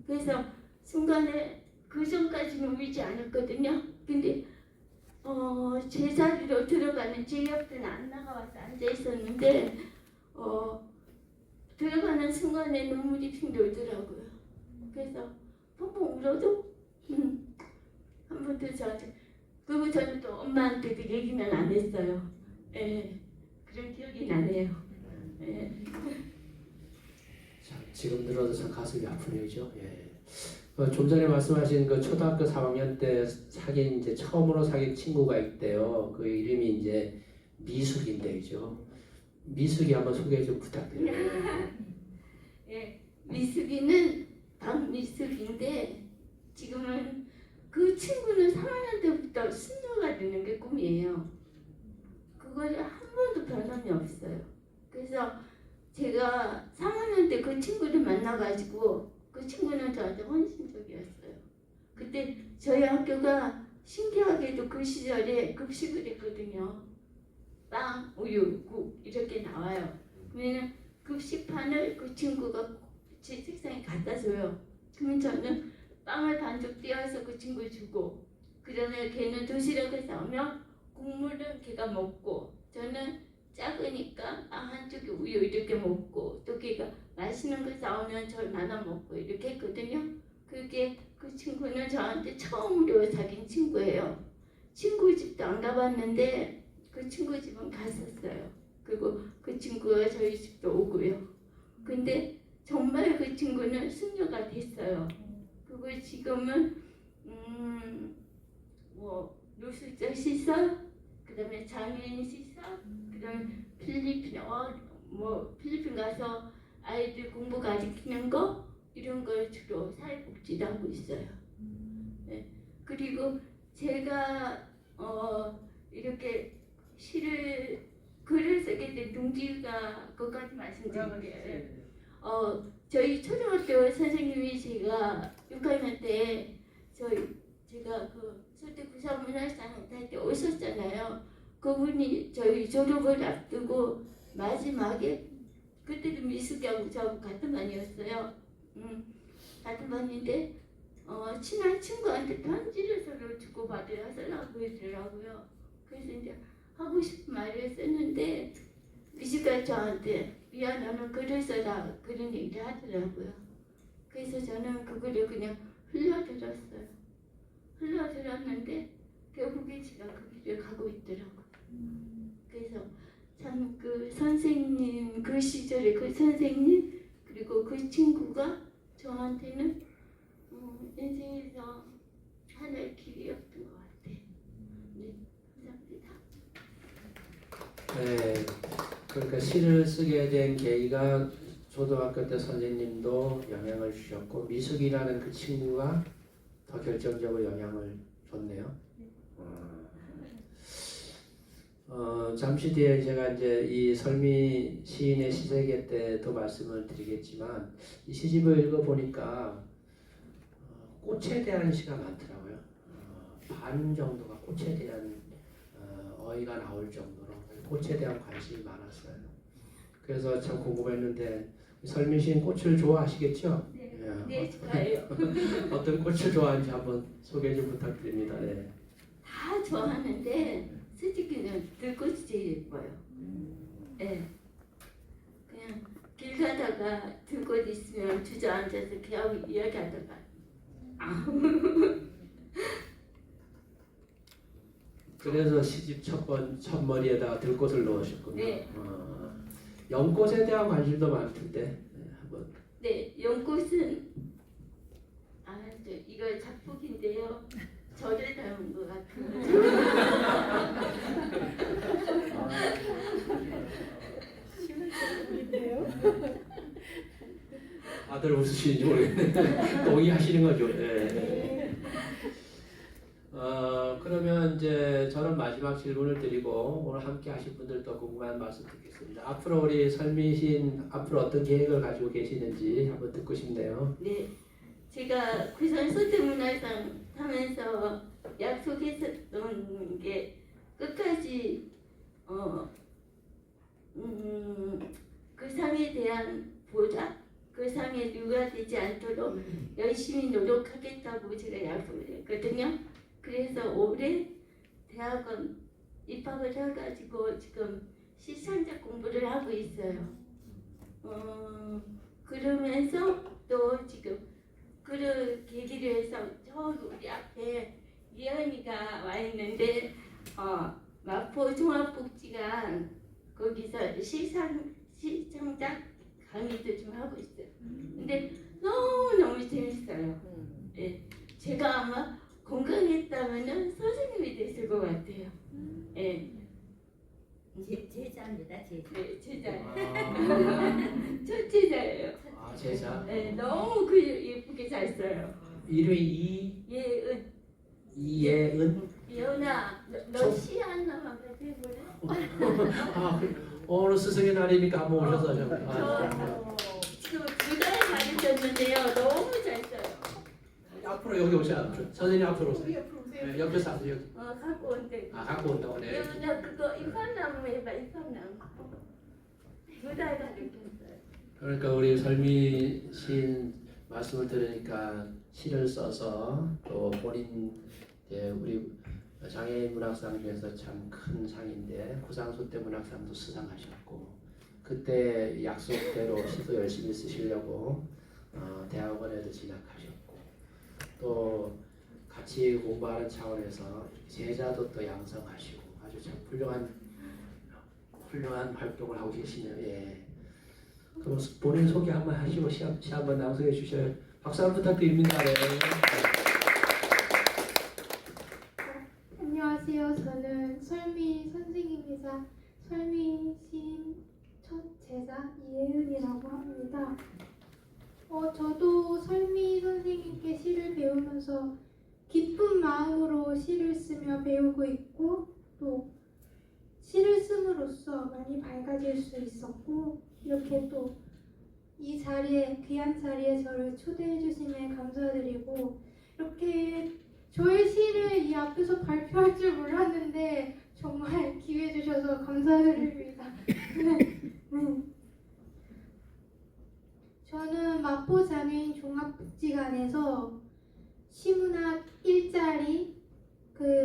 그래서 순간에 그 전까지는 울지 않았거든요. 근데 제 자리로 들어가는 제 옆에는 안 나가와서 앉아 있었는데 들어가는 순간에 눈물이 핑 돌더라고요. 그래서 펑펑 울어도 한 번도 저한테, 그리고 저는 또 엄마한테도 얘기는 안 했어요. 예, 그런 기억이 나네요. 예. 참, 지금 들어도 참 가슴이 아픈 얘기죠. 예. 좀 전에 말씀하신 그 초등학교 3학년 때 이제 처음으로 사귄 친구가 있대요. 그 이름이 이제 미숙인데죠. 미숙이 한번 소개 좀 부탁드려요. 예, 미숙이는 박미숙인데 지금은 그 친구는 3학년 때부터 승려가 되는 게 꿈이에요. 그거를 한 번도 변함이 없어요. 그래서 제가 3학년 때 그 친구를 만나가지고 그 친구는 저한테 헌신적이었어요. 그때 저희 학교가 신기하게도 그 시절에 급식을 했거든요. 빵, 우유, 국 이렇게 나와요. 그러면 급식판을 그 친구가 제 책상에 갖다 줘요. 그러면 저는 빵을 반죽 띄어서 그 친구 주고, 그 다음에 걔는 도시락을 싸우면 국물은 걔가 먹고, 저는 작으니까 빵 한쪽에 우유 이렇게 먹고, 또 걔가 맛있는 거 싸우면 절 나눠 먹고 이렇게 했거든요. 그게 그 친구는 저한테 처음으로 사귄 친구예요. 친구 집도 안 가봤는데 그 친구 집은 갔었어요. 그리고 그 친구가 저희 집도 오고요. 근데 정말 그 친구는 승려가 됐어요. 그리고 지금은 뭐 노숙자 시설, 그다음에 장애인 시설, 그다음에 필리핀 가서 아이들 공부 가르치는 거 이런 걸 주로 사회복지를 하고 있어요. 네. 그리고 제가 이렇게 글을 쓰게 된 동기가 그것까지 말씀드릴게요. 저희 초등학교 선생님이 제가 6학년 때 제가 그 서대 구사문화상 할 때 오셨잖아요. 그분이 저희 졸업을 앞두고 마지막에, 그때도 미숙이하고 저하고 같은 반이었어요. 같은 반인데 친한 친구한테 편지를 서로 주고받으라 쓰라고 했더라고요. 그래서 이제 하고 싶은 말을 썼는데 미숙이가 저한테 미안하면 글을 써라 그런 얘기를 하더라고요. 그래서 저는 그거를 그냥 흘려들었어요. 흘려들었는데 결국에 제가 그 길을 가고 있더라고요. 그래서 참 그 선생님, 그 시절에 그 선생님 그리고 그 친구가 저한테는 인생에서 하나의 길이었던 것 같아요. 네, 감사합니다. 네, 그러니까 시를 쓰게 된 계기가 초등학교 때 선생님도 영향을 주셨고 미숙이라는 그 친구가 더 결정적으로 영향을 줬네요. 잠시 뒤에 제가 이제 이 설미 시인의 시세계 때도 말씀을 드리겠지만 이 시집을 읽어보니까 꽃에 대한 시가 많더라고요. 반 정도가 꽃에 대한 어휘가 나올 정도로 꽃에 대한 관심이 많았어요. 그래서 참 궁금했는데 설미 시인 꽃을 좋아하시겠죠? 네, 좋아해요. 어떤 꽃을 좋아하는지 한번 소개 좀 부탁드립니다. 네. 다 좋아하는데 솔직히는 들꽃이 제일 예뻐요. 네. 그냥 길 가다가 들꽃 있으면 주저앉아서 걔하고 이야기하다가 그래서 시집 첫 머리에다가 들꽃을 넣으셨군요. 네. 연꽃에 대한 관심도 많을 텐데 한번. 네, 연꽃은 이거 작품인데요. 저를 닮은 것 같은. 다들 웃으시는지 모르겠는데 동의하시는 거죠. 네. 그러면 이제 저는 마지막 질문을 드리고 오늘 함께 하신 분들도 궁금한 말씀 듣겠습니다. 앞으로 우리 설미 시인 앞으로 어떤 계획을 가지고 계시는지 한번 듣고 싶네요. 네, 제가 구산 서대문화상 하면서 약속했었던 게 끝까지 그 상에 대한 보답, 그 그 상에 누가 되지 않도록 열심히 노력하겠다고 제가 약속을 했거든요. 그래서 올해 대학원 입학을 해가지고 지금 시상작 공부를 하고 있어요. 그러면서 또 지금 그 계기를 해서 저 우리 앞에 이현이가 와 있는데 마포 종합복지관 거기서 시상작 강의도 좀 하고 있어요. 근데 너무 재밌어요. 예, 제가 아마 건강했다면은 선생님이 됐을 것 같아요. 예. 제자입니다. 제자. 네, 제자예요. 첫 제자예요. 아, 제자. 네, 너무 그 예쁘게 잘 써요. 이름이 예은. 이예은. 예은아, 너 시 하나만 해볼래? 오늘 스승의 날이니까 한번 오셔서 좀. 지금 2달 가르쳤는데요. 너무 잘 써요. 앞으로 여기 오셔야 선생님 앞으로 오세요. 네, 옆에서 앉으세요. 갖고 온대. 갖고 온다고. 네. 예은아, 그거 입학나무 해봐, 입학나무. 2달 가르쳤어요. 그러니까 우리 설미 시인 말씀을 들으니까 시를 써서 또 본인 우리 장애인 문학상 중에서 참 큰 상인데 구상소 때 문학상도 수상하셨고 그때 약속대로 시도 열심히 쓰시려고 대학원에도 진학하셨고 또 같이 공부하는 차원에서 제자도 또 양성하시고 아주 참 훌륭한 활동을 하고 계시네요. 예. 그럼 본인 소개 한번 하시고 시 한번 낭송해 주셔요. 박수 한번 부탁드립니다. 네. 안녕하세요. 저는 설미 선생님이자 설미 시인 첫 제자 이예은이라고 합니다. 저도 설미 선생님께 시를 배우면서 기쁜 마음으로 시를 쓰며 배우고 있고 또 시를 씀으로써 많이 밝아질 수 있었고 이렇게 또 이 자리에 귀한 자리에 저를 초대해 주심에 감사드리고 이렇게 저의 시를 이 앞에서 발표할 줄 몰랐는데 정말 기회 주셔서 감사드립니다. 저는 마포 장애인 종합복지관에서 시문학 일자리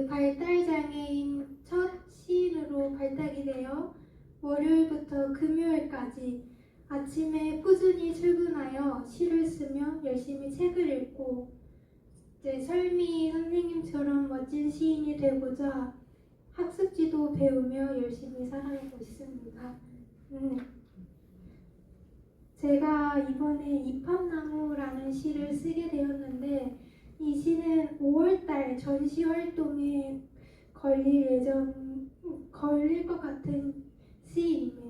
발달 장애인 첫 시인으로 발탁이 되어 월요일부터 금요일까지 아침에 꾸준히 출근하여 시를 쓰며 열심히 책을 읽고 설미 선생님처럼 멋진 시인이 되고자 학습지도 배우며 열심히 살아가고 있습니다. 제가 이번에 입합나무라는 시를 쓰게 되었는데 이 시는 5월달 전시 활동에 걸릴 것 같은 시입니다.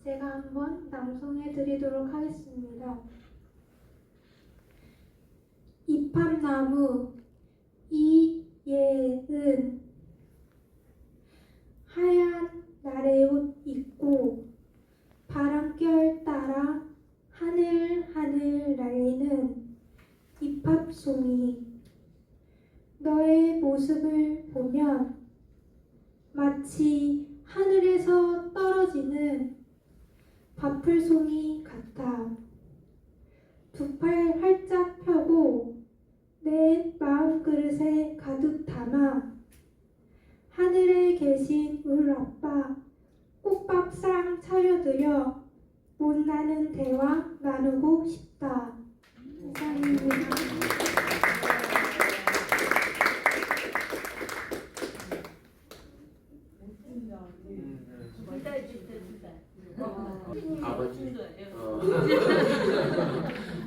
제가 한번 낭송해 드리도록 하겠습니다. 입합나무 이예은 하얀 나래옷 입고 바람결 따라 하늘 날리는 입합송이 너의 모습을 보면 마치 하늘에서 떨어지는 밥풀송이 같아. 두 팔 활짝 펴고 내 마음 그릇에 가득 담아 하늘에 계신 울 아빠 꽃밥상 차려드려 못나는 대화 나누고 싶다. 감사합니다.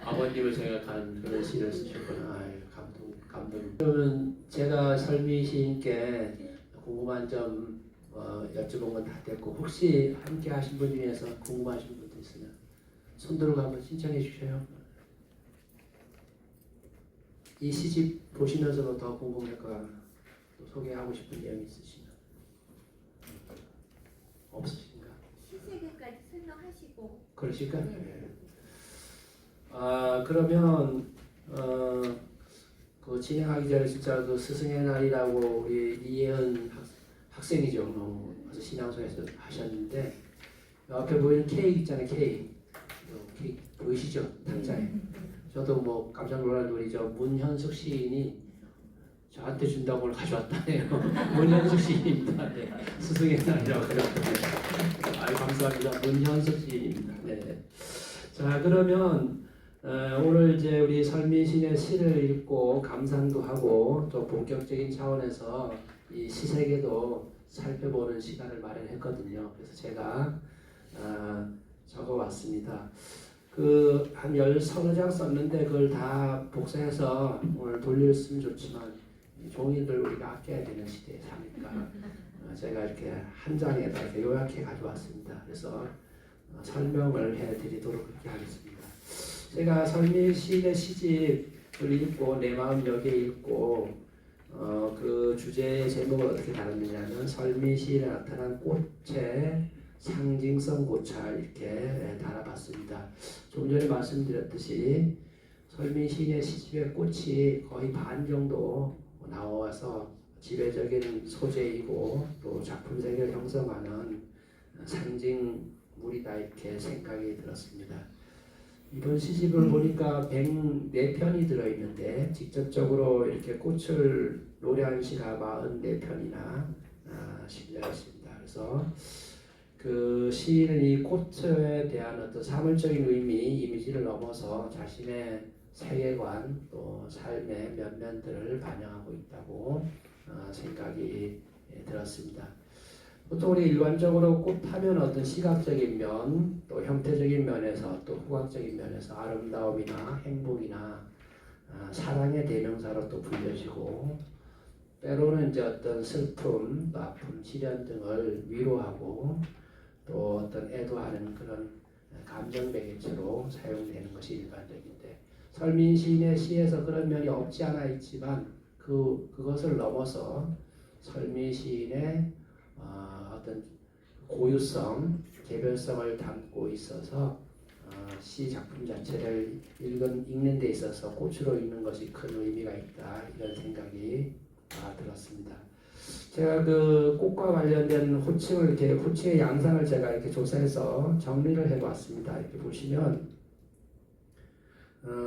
아버님을 생각한 그런 시를 쓰셨구나. 아유, 감동. 그러면 제가 설미 시인께 궁금한 점 여쭤본 건 다 됐고 혹시 함께 하신 분 중에서 궁금하신 분도 있으면 손 들고 한번 신청해 주셔요. 이 시집 보시면서도 더 궁금할까 또 소개하고 싶은 내용이 있으시면 없으신가? 시세계까지 설명하시고 그러실까요? 네. 그러면 그 진행하기 전에 진짜 그 스승의 날이라고 우리 이예은 학생이죠. 그래서 신앙소에서 하셨는데 앞에 보이는 케이크 있잖아요. 케이크. 이렇게 보이시죠? 탁자에. 저도 뭐 깜짝 놀란 우리 저 문현숙 시인이 저한테 준다고 오늘 가져왔다네요. 문현숙 시인입니다. 네. 스승의 날이라고 가져왔다네요. 아유 감사합니다. 문현숙 시인입니다. 네. 자 그러면 오늘 이제 우리 설민신의 시를 읽고 감상도 하고 또 본격적인 차원에서 이 시세계도 살펴보는 시간을 마련했거든요. 그래서 제가 적어왔습니다. 그 한 10-30장 썼는데 그걸 다 복사해서 오늘 돌렸으면 좋지만 종이들 우리가 아껴야 되는 시대에 사니까 제가 이렇게 한 장에다 이렇게 요약해 가져왔습니다. 그래서 설명을 해드리도록 그렇게 하겠습니다. 제가 설민시인의 시집을 읽고 내 마음 여기에 읽고 그 주제의 제목을 어떻게 다뤘느냐면 설민시인에 나타난 꽃의 상징성 고찰 이렇게 달아봤습니다. 좀 전에 말씀드렸듯이 설민시인의 시집의 꽃이 거의 반 정도 나와서 지배적인 소재이고 또 작품 세계를 형성하는 상징물이다 이렇게 생각이 들었습니다. 이번 시집을 보니까 104편이 들어있는데 직접적으로 이렇게 꽃을 노래한 시가 44편이나 실려 있습니다. 그래서 그 시인은 이 꽃에 대한 어떤 사물적인 의미, 이미지를 넘어서 자신의 세계관 또 삶의 면면들을 반영하고 있다고 생각이 들었습니다. 보통 우리 일반적으로 꽃하면 어떤 시각적인 면, 또 형태적인 면에서 또 후각적인 면에서 아름다움이나 행복이나 사랑의 대명사로 또 불려지고 때로는 이제 어떤 슬픔, 아픔, 시련 등을 위로하고 또 어떤 애도하는 그런 감정 매개체로 사용되는 것이 일반적인데 설민 시인의 시에서 그런 면이 없지 않아 있지만 그것을 넘어서 설민 시인의 어떤 고유성, 개별성을 담고 있어서 시 작품 자체를 읽는 데 있어서 꽃으로 읽는 것이 큰 의미가 있다 이런 생각이 들었습니다. 제가 그 꽃과 관련된 호칭을 이렇게 호칭의 양상을 제가 이렇게 조사해서 정리를 해봤습니다. 이렇게 보시면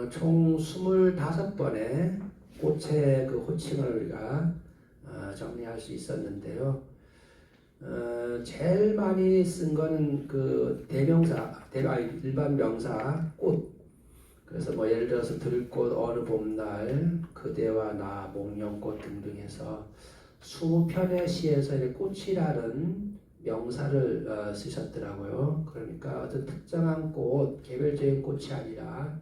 총 25번의 꽃의 그 호칭을 우리가 정리할 수 있었는데요. 제일 많이 쓴 거는 그 일반 명사 꽃. 그래서 뭐 예를 들어서 들꽃, 어느 봄날, 그대와 나, 목련꽃 등등 해서 20편의 시에서 꽃이라는 명사를 쓰셨더라고요. 그러니까 어떤 특정한 꽃, 개별적인 꽃이 아니라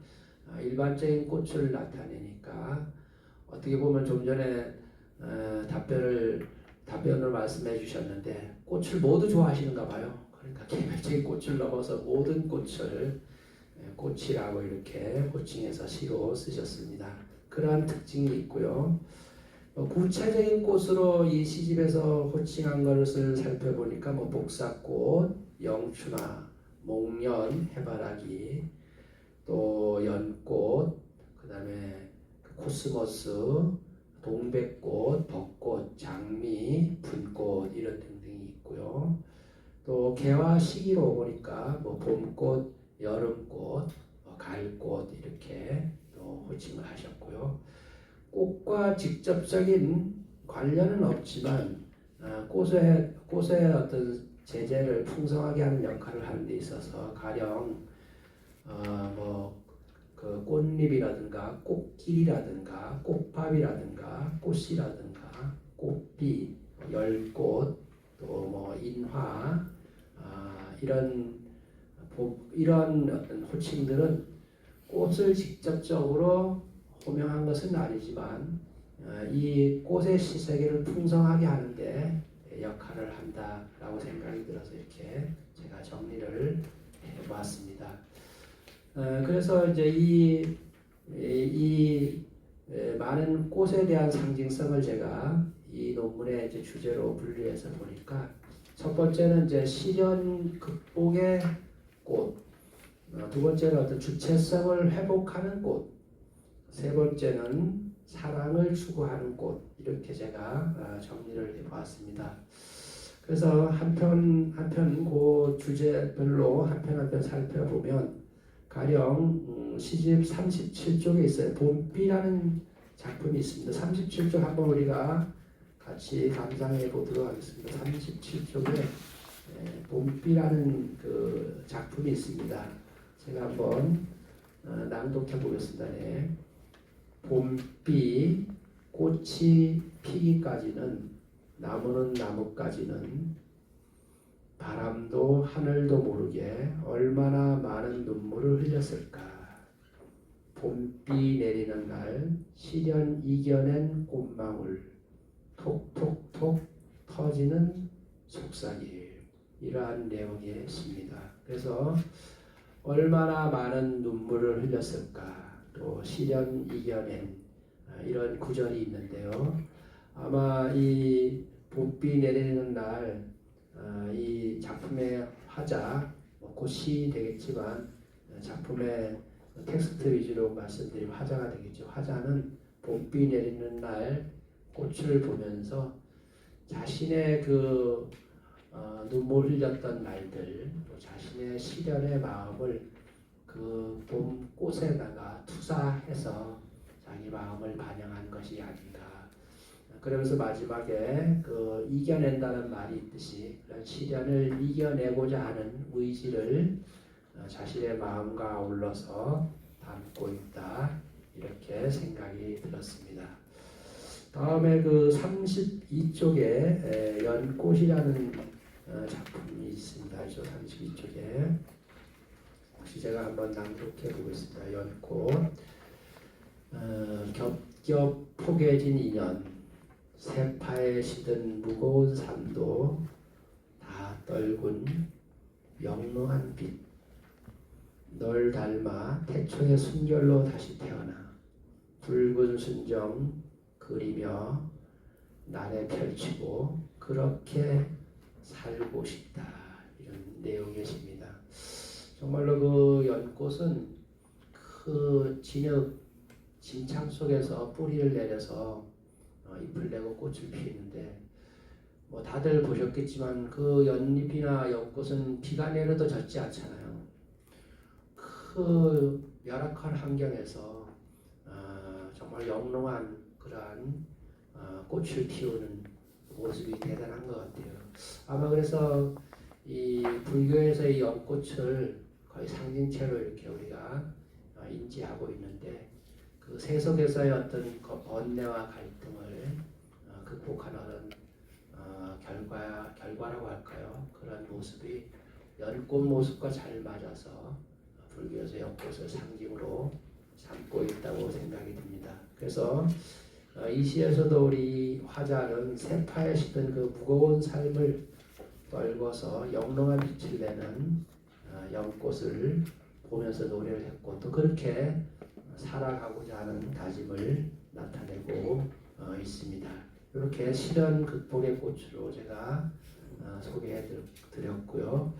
일반적인 꽃을 나타내니까 어떻게 보면 좀 전에 답변을 말씀해 주셨는데 꽃을 모두 좋아하시는가 봐요. 그러니까 개별적인 꽃을 넘어서 모든 꽃을 꽃이라고 이렇게 호칭해서 시로 쓰셨습니다. 그러한 특징이 있고요. 구체적인 꽃으로 이 시집에서 호칭한 것을 살펴보니까 뭐 복사꽃, 영추나 목련, 해바라기, 또 연꽃, 그 다음에 코스모스, 동백꽃, 벚꽃, 장미, 분꽃 이런 등등이 있고요. 또 개화 시기로 보니까 뭐 봄꽃, 여름꽃, 가을꽃 이렇게 또 호칭을 하셨고요. 꽃과 직접적인 관련은 없지만 꽃의 어떤 제재를 풍성하게 하는 역할을 하는 데 있어서 가령 그 꽃잎이라든가 꽃길이라든가 꽃밥이라든가 꽃이라든가 꽃비, 열꽃, 또 뭐 인화 이런 어떤 호칭들은 꽃을 직접적으로 호명한 것은 아니지만 이 꽃의 시세계를 풍성하게 하는데 역할을 한다라고 생각이 들어서 이렇게 제가 정리를 해보았습니다. 그래서 이제 이 많은 꽃에 대한 상징성을 제가 이 논문의 이제 주제로 분류해서 보니까 첫 번째는 이제 시련 극복의 꽃, 두 번째는 어떤 주체성을 회복하는 꽃, 세 번째는 사랑을 추구하는 꽃 이렇게 제가 정리를 해보았습니다. 그래서 한 편 그 주제별로 한 편 살펴보면 가령 시집 37쪽에 있어요. 봄비라는 작품이 있습니다. 37쪽 한번 우리가 같이 감상해 보도록 하겠습니다. 37쪽에 봄비라는 그 작품이 있습니다. 제가 한번 낭독해 보겠습니다. 네. 봄비 꽃이 피기까지는 나무는 나무까지는 바람도 하늘도 모르게 얼마나 많은 눈물을 흘렸을까. 봄비 내리는 날 시련 이겨낸 꽃망울 톡톡톡 터지는 속삭임. 이러한 내용의 시입니다. 그래서 얼마나 많은 눈물을 흘렸을까. 또 시련 이겨낸 이런 구절이 있는데요. 아마 이 봄비 내리는 날 이 작품의 화자, 곧 시인이 되겠지만 작품의 텍스트 위주로 말씀드린 화자가 되겠죠. 화자는 봄비 내리는 날 꽃을 보면서 자신의 그 눈물 흘렸던 날들, 또 자신의 시련의 마음을 그 봄 꽃에다가 투사해서 자기 마음을 반영한 것이 아닌가. 그러면서 마지막에 그 이겨낸다는 말이 있듯이 그런 시련을 이겨내고자 하는 의지를 자신의 마음과 아울러서 담고 있다. 이렇게 생각이 들었습니다. 다음에 그 32쪽에 연꽃이라는 작품이 있습니다. 32쪽에 혹시 제가 한번 낭독해 보겠습니다. 연꽃. 겹겹 포개진 인연 세파에 시든 무거운 삶도 다 떨군 영롱한 빛. 널 닮아 태초의 순결로 다시 태어나 붉은 순정 그리며 날에 펼치고 그렇게 살고 싶다. 이런 내용의 시입니다. 정말로 그 연꽃은 그 진흙 진창 속에서 뿌리를 내려서 잎을 내고 꽃을 피우는데 뭐 다들 보셨겠지만 그 연잎이나 연꽃은 비가 내려도 젖지 않잖아요. 그 열악한 환경에서 정말 영롱한 그러한 꽃을 피우는 모습이 대단한 것 같아요. 아마 그래서 이 불교에서 이 연꽃을 거의 상징체로 이렇게 우리가 인지하고 있는데 그 세속에서의 어떤 번뇌와 갈등을 극복하는 결과라고 할까요? 그런 모습이 연꽃 모습과 잘 맞아서 불교에서 연꽃을 상징으로 삼고 있다고 생각이 듭니다. 그래서 이 시에서도 우리 화자는 세파에 시든 그 무거운 삶을 떨궈서 영롱한 빛을 내는 연꽃을 보면서 노래를 했고 또 그렇게 살아가고자 하는 다짐을 나타내고 있습니다. 이렇게 시련 극복의 꽃으로 제가 소개해 드렸고요.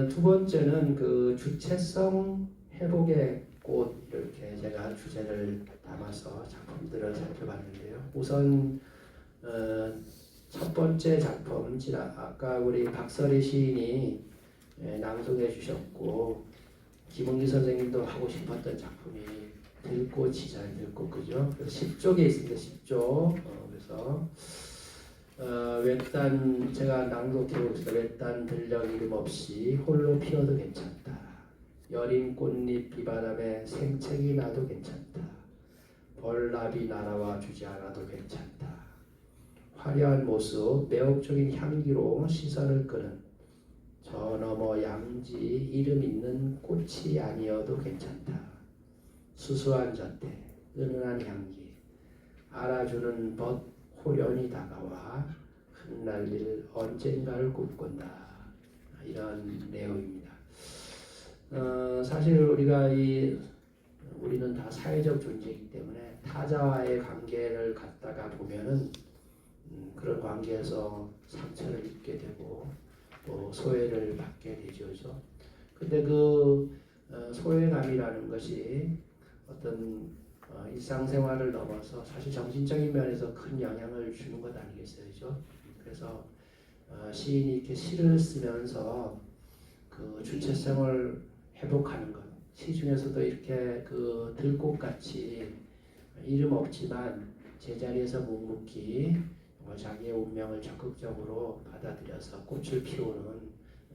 두 번째는 그 주체성 회복의 꽃 이렇게 제가 주제를 담아서 작품들을 살펴봤는데요. 우선 첫 번째 작품 아까 우리 박설희 시인이 낭송해 주셨고 김은기 선생님도 하고 싶었던 작품이 들꽃이잖아요. 들꽃 그죠? 10쪽에 있습니다. 10쪽. 그래서 외딴 제가 낭독해 봅시다. 외딴 들녘 이름 없이 홀로 피어도 괜찮다. 여린 꽃잎 비바람에 생채기 나도 괜찮다. 벌나비 날아와 주지 않아도 괜찮다. 화려한 모습, 매혹적인 향기로 시선을 끄는 저 너머 양지 이름 있는 꽃이 아니어도 괜찮다. 수수한 잣대, 은은한 향기, 알아주는 벗 호련히 다가와 흩날릴 언젠가를 꿈꾼다. 이런 내용입니다. 사실 우리는 다 사회적 존재이기 때문에 타자와의 관계를 갖다가 보면은 그런 관계에서 상처를 입게 되고 또 소외를 받게 되죠. 근데 그 소외감이라는 것이 어떤 일상생활을 넘어서 사실 정신적인 면에서 큰 영향을 주는 것 아니겠어요? 그래서 시인이 이렇게 시를 쓰면서 그 주체성을 회복하는 것. 시 중에서도 이렇게 그 들꽃같이 이름 없지만 제자리에서 묵묵히 자기의 운명을 적극적으로 받아들여서 꽃을 피우는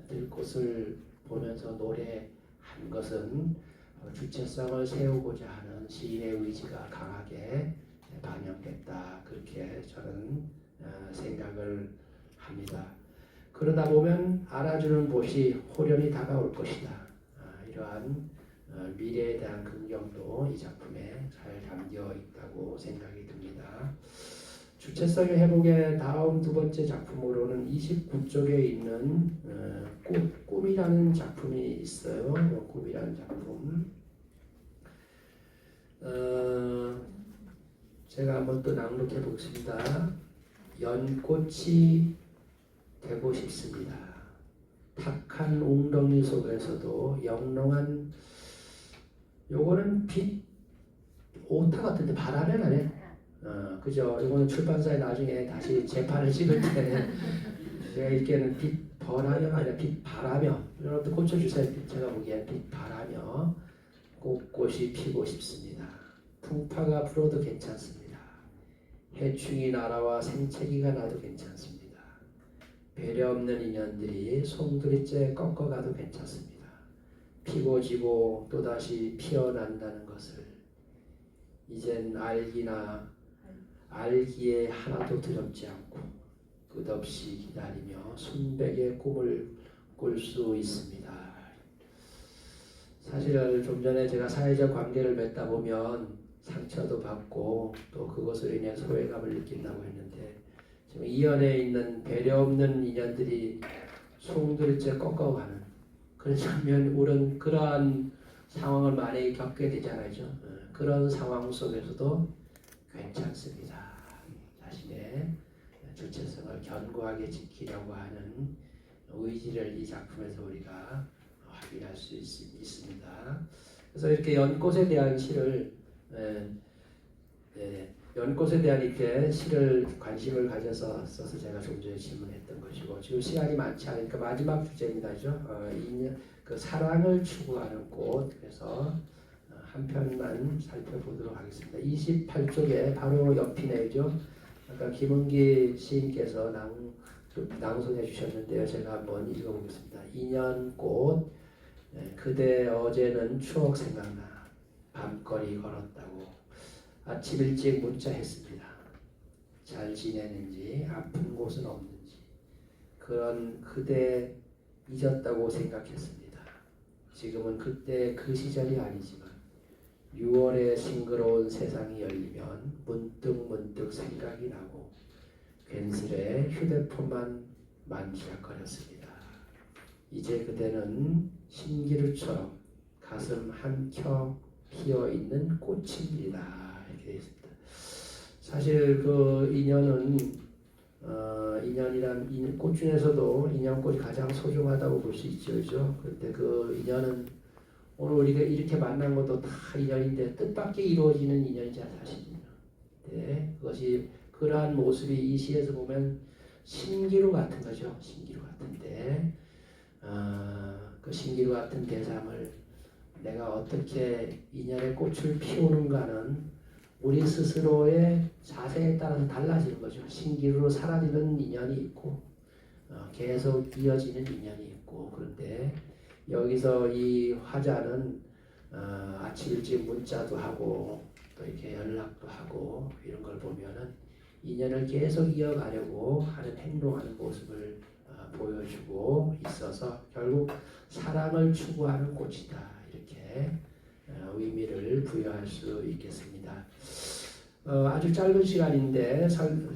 들꽃을 보면서 노래한 것은 주체성을 세우고자 하는 시인의 의지가 강하게 반영됐다. 그렇게 저는 생각을 합니다. 그러다 보면 알아주는 곳이 호련히 다가올 것이다. 이러한 미래에 대한 긍정도 이 작품에 잘 담겨 있다고 생각이 듭니다. 주체성의 회복의 다음 두 번째 작품으로는 29쪽에 있는 꿈이라는 작품이 있어요. 꿈이라는 작품. 제가 한번 또 낭독해 보겠습니다. 연꽃이 되고 싶습니다. 탁한 웅덩이 속에서도 영롱한, 요거는 빛 오타 같은데 바람은 안 해. 그죠? 이거는 출판사에 나중에 다시 재판을 찍을 때 제가 읽기에는 빛 번하며가 아니라 빛 바라며, 여러분들 고쳐주세요. 제가 보기엔 빛 바라며 꽃꽃이 피고 싶습니다. 풍파가 불어도 괜찮습니다. 해충이 날아와 생채기가 나도 괜찮습니다. 배려 없는 인연들이 송두리째 꺾어가도 괜찮습니다. 피고 지고 또다시 피어난다는 것을 이젠 알기에 하나도 두렵지 않고 끝없이 기다리며 순백의 꿈을 꿀 수 있습니다. 사실 좀 전에 제가 사회적 관계를 맺다 보면 상처도 받고 또 그것으로 인해 소외감을 느낀다고 했는데, 지금 이연에 있는 배려 없는 인연들이 송두리째 꺾어가는 그런 장면, 그러한 상황을 많이 겪게 되잖아요. 그런 상황 속에서도 괜찮습니다. 자신의 주체성을 견고하게 지키려고 하는 의지를 이 작품에서 우리가 확인할 수 있습니다. 그래서 이렇게 연꽃에 대한 시를 연꽃에 대한 이렇게 시를 관심을 가져서 써서 제가 좀 전에 질문했던 것이고, 지금 시간이 많지 않으니까 마지막 주제입니다죠. 그 사랑을 추구하는 꽃. 그래서 한 편만 살펴보도록 하겠습니다. 28쪽에 바로 옆이네요. 아까 김은기 시인께서 낭송해 주셨는데요. 제가 한번 읽어보겠습니다. 인연꽃. 그대 어제는 추억 생각나 밤거리 걸었다고 아침 일찍 문자했습니다. 잘 지내는지, 아픈 곳은 없는지. 그런 그대 잊었다고 생각했습니다. 지금은 그때 그 시절이 아니지만 6월에 싱그러운 세상이 열리면 문득 생각이 나고 괜스레 휴대폰만 만지작거렸습니다. 이제 그대는 신기루처럼 가슴 한켠 피어있는 꽃입니다. 이렇게 되어 있습니다. 사실 그 인연은 인연이란 꽃 중에서도 인연꽃이 가장 소중하다고 볼 수 있죠. 그렇죠? 그런데 그 인연은 오늘 우리가 이렇게 만난 것도 다 인연인데 뜻밖의 이루어지는 인연이자 사실입니다. 네, 그것이 그러한 모습이 이 시에서 보면 신기루 같은 거죠. 신기루 같은데 그 신기루 같은 대상을 내가 어떻게 인연의 꽃을 피우는가는 우리 스스로의 자세에 따라서 달라지는 거죠. 신기루로 사라지는 인연이 있고 계속 이어지는 인연이 있고, 그런데 여기서 이 화자는 아침 일찍 문자도 하고 또 이렇게 연락도 하고 이런 걸 보면은 인연을 계속 이어가려고 하는 행동하는 모습을 보여주고 있어서 결국 사랑을 추구하는 꽃이다, 이렇게 의미를 부여할 수 있겠습니다. 아주 짧은 시간인데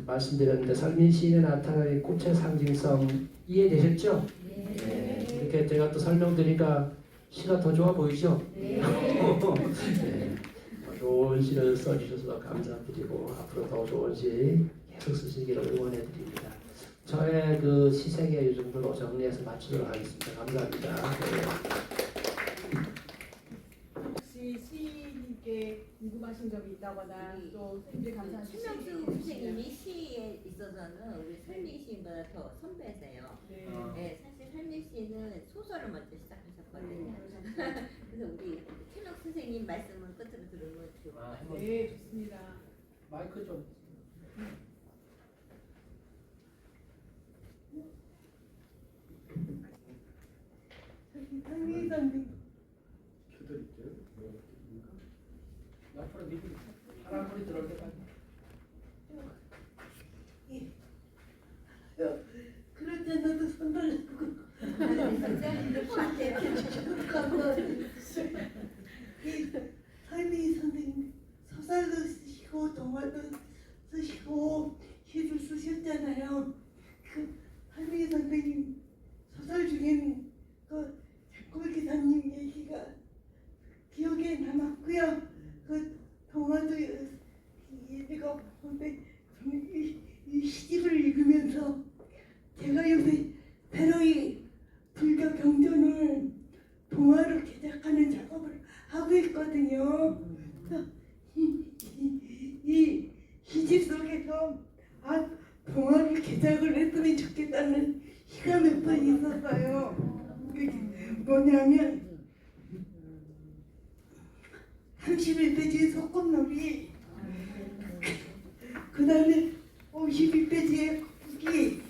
말씀드렸는데 설민 시인에 나타나는 꽃의 상징성 이해되셨죠? 네. 이렇게 제가 또 설명드리니까 시가 더 좋아 보이죠? 네. 네. 좋은 시를 써주셔서 감사드리고 앞으로 더 좋은 시 계속 쓰시기를 응원해드립니다. 저의 그 시세계 이 정도로 정리해서 마치도록 하겠습니다. 감사합니다. 네. 혹시 시인님께 궁금하신 점이 있다거나 또 선생님께 감사한 최명수 선생님이 시에 있어서는 우리 설민 시인보다 더 선배세요. 네. 네, 사실 설민 씨는 소설을 먼저 시작하셨거든요. 그래서 우리 최덕 선생님 말씀은 끝으로 들으면 좋을 것 같아요. 네, 좋습니다. 마이크 좀. 상미 선생님. 켜드릴게요. 옆으로 미리 바람 소리 들어올 때까지. 그럴 때도 손 돌리고 이 상미 선생님 소설도 쓰시고 동화도 쓰시고 시도 쓰셨잖아요. 그 상미 선생님 소설 중에는 그 작골 기사님 얘기가 기억에 남았고요. 그 동화도 읽어보는데 이 시집을 읽으면서 제가 요새 새로이 불교 경전을 동화로 개작하는 작업을 하고 있거든요. 그래서 이 시집 속에서 동화를 개작을 했으면 좋겠다는 시가 몇 번 있었어요. 그게 뭐냐면 31페이지의 소꿉놀이, 그 다음에 52페이지의 국기,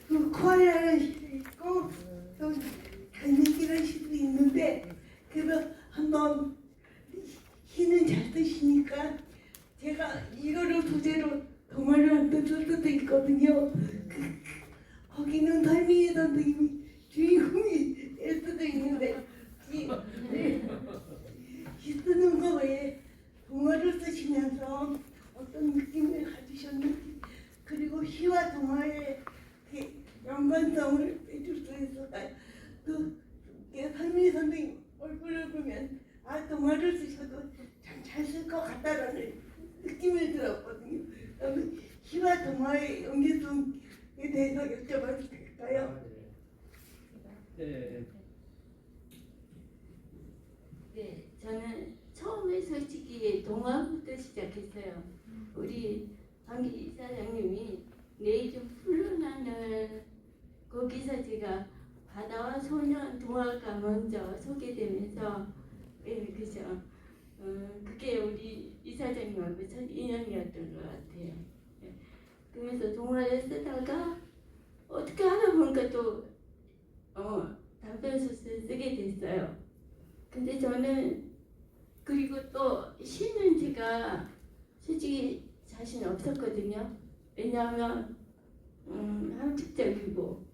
그 코알라라는 시도 있고 또 달리기라는 시도 있는데, 그래서 한번 시는 잘 쓰시니까 제가 이거를 소재로 동화를 한편 쓸 수도 있거든요. 거기는 설미애 선생님이 주인공이 될 수도 있는데 시 쓰는 거 외에 동화를 쓰시면서 어떤 느낌을 가지셨는지, 그리고 시와 동화의 연관성을 빼줄 수 있을까요? 또 설미 선생님 얼굴을 보면 동화를 쓰셔도 참 잘 쓸 것 같다라는 느낌이 들었거든요. 그러면 시와 동화의 연계성에 대해서 여쭤봐도 될까요? 네. 네, 저는 처음에 솔직히 동화부터 시작했어요. 우리 방 이사장님이 내일 좀 풀러나는 거기서 제가 바다와 소년 동화가 먼저 소개되면서 그죠. 그게 우리 이사장님하고 첫 인연이었던 것 같아요. 그러면서 동화를 쓰다가 어떻게 하다 보니까 또 단편소설 쓰게 됐어요. 근데 저는 그리고 또 시는 제가 솔직히 자신 없었거든요. 왜냐하면 함축적이고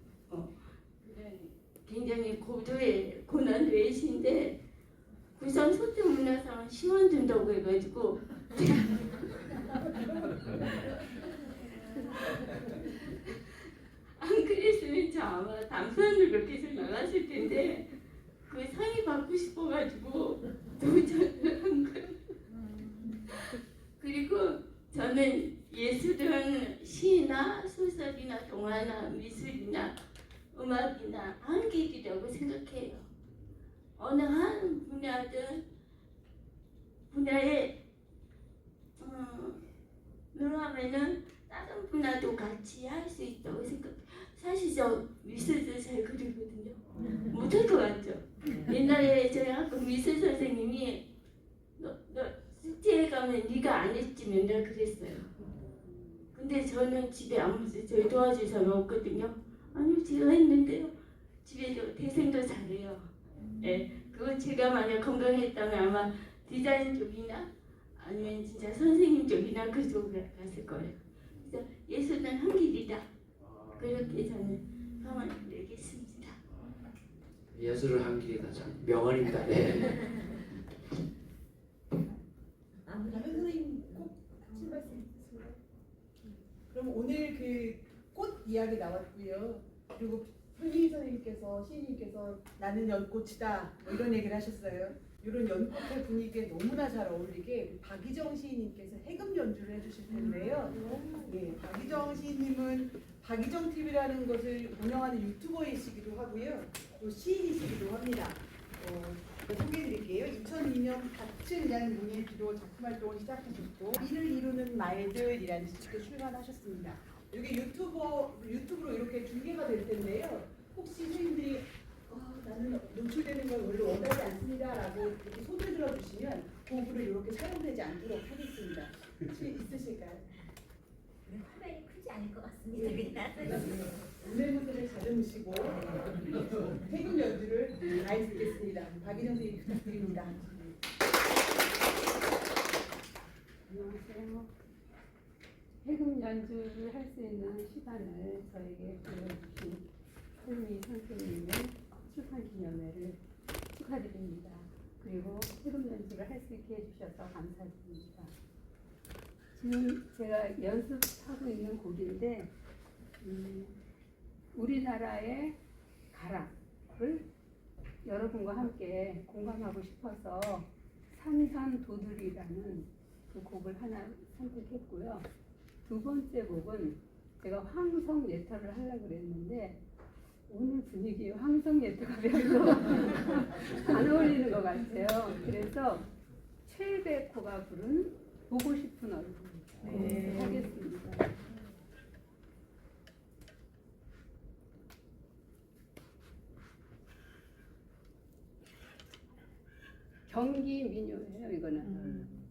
굉장히 고도의 고난도의 시인데 부산 소태문화상 시원 든다고 해가지고 안 그랬으면 저 아마 단편을 몇 개씩 나갔을 텐데 그 상이 받고 싶어가지고 도전을 한 거예요. 그리고 저는 예술은 시나 소설이나 동화나 미술이나 음악이나 한길이라고 생각해요. 어느 한 분야에 능하면은 다른 분야도 같이 할 수 있다고 생각해요. 사실 저 미술도 잘 그리거든요. 못할 것 같죠? 옛날에 저희 학교 미술 선생님이 너 숙제에 가면 네가 안 했지 맨날 그랬어요. 근데 저는 집에 아무도 저희 도와줄 사람 없거든요. 아니 제가 했는데요. 집에서 대생도 잘해요. 네, 그거 제가 만약 건강했다면 아마 디자인 쪽이나 아니면 진짜 선생님 쪽이나 그쪽으로 갔을 거예요. 그래서 예술은 한 길이다. 그렇게 저는 평을 내겠습니다. 예술을 한 길이다. 참 명언입니다. 네. 다른 선생님 꼭 하실 말씀 있으세요? 그럼 오늘 그 꽃 이야기 나왔고요. 그리고 현진 선생님께서 시인님께서 나는 연꽃이다 뭐 이런 얘기를 하셨어요. 이런 연꽃의 분위기에 너무나 잘 어울리게 박희정 시인님께서 해금 연주를 해주실 텐데요. 예, 박희정 시인님은 박희정 TV라는 것을 운영하는 유튜버이시기도 하고요. 또 시인이시기도 합니다. 소개해드릴게요. 2002년 같은 양 문의 비로 작품 활동을 시작하셨고 이를 이루는 말들이라는 시집도 출간하셨습니다. 이게 유튜브로 이렇게 중계가 될 텐데요. 혹시 합니다라고 이렇게 손을 들어주시면 도구를 이렇게 사용되지 않도록 하겠습니다. 혹시 있으실까요? 화면이 크지 않을 것 같습니다. 그냥. 문제문들을 다듬으시고 해군 연주를 잘 듣겠습니다. 박인영 선생님 부탁드립니다. 안녕하세요. 해금 연주를 할 수 있는 시간을 저에게 보여주신 설미 선생님의 출판 기념회를 축하드립니다. 그리고 해금 연주를 할 수 있게 해주셔서 감사드립니다. 지금 제가 연습하고 있는 곡인데 우리나라의 가락을 여러분과 함께 공감하고 싶어서 산산도들이라는 그 곡을 하나 선택했고요. 두 번째 곡은 제가 황성예터를 하려고 그랬는데 오늘 분위기에 황성예터가 별로 안 어울리는 것 같아요. 그래서 최백호가 부른 보고 싶은 얼굴 하겠습니다. 경기 민요예요, 이거는.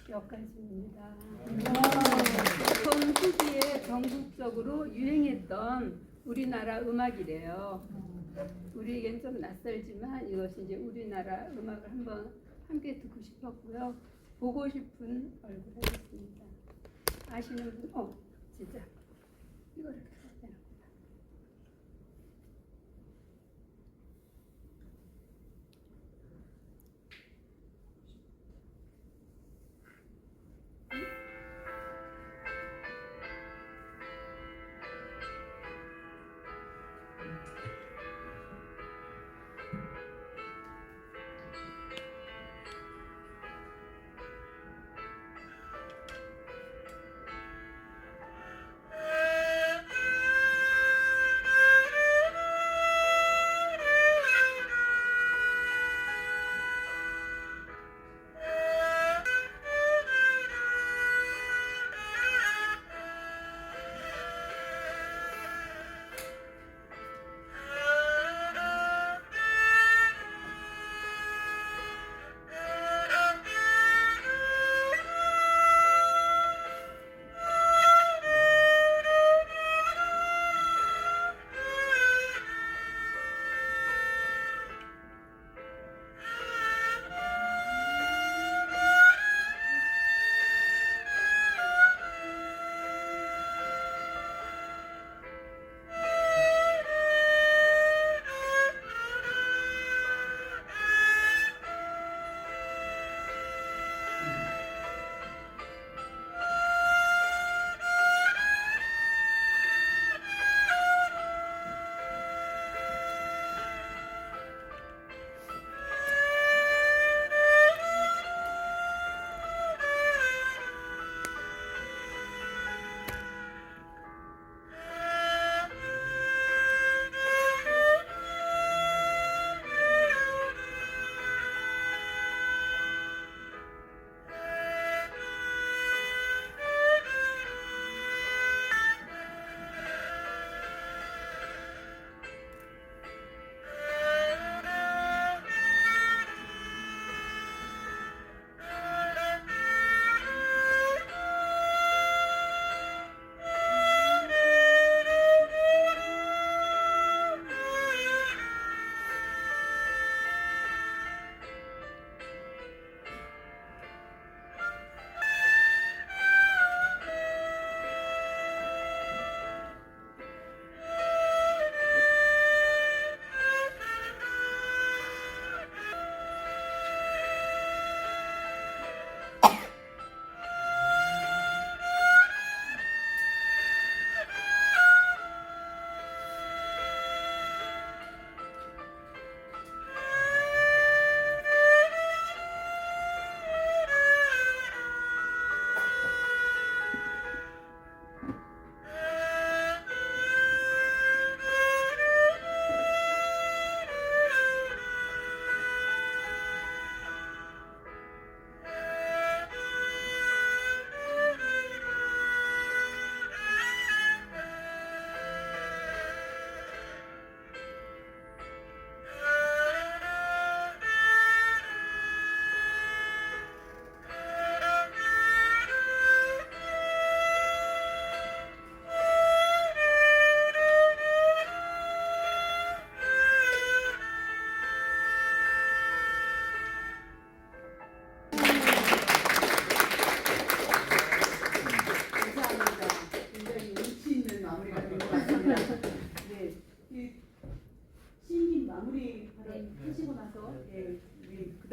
여기까지입니다. 후기에 전국적으로 유행했던 우리나라 음악이래요. 우리에겐 좀 낯설지만 이것이 이제 우리나라 음악을 한번 함께 듣고 싶었고요. 보고 싶은 얼굴 하겠습니다. 아시는 분? 진짜 이거를 갖다 놓고.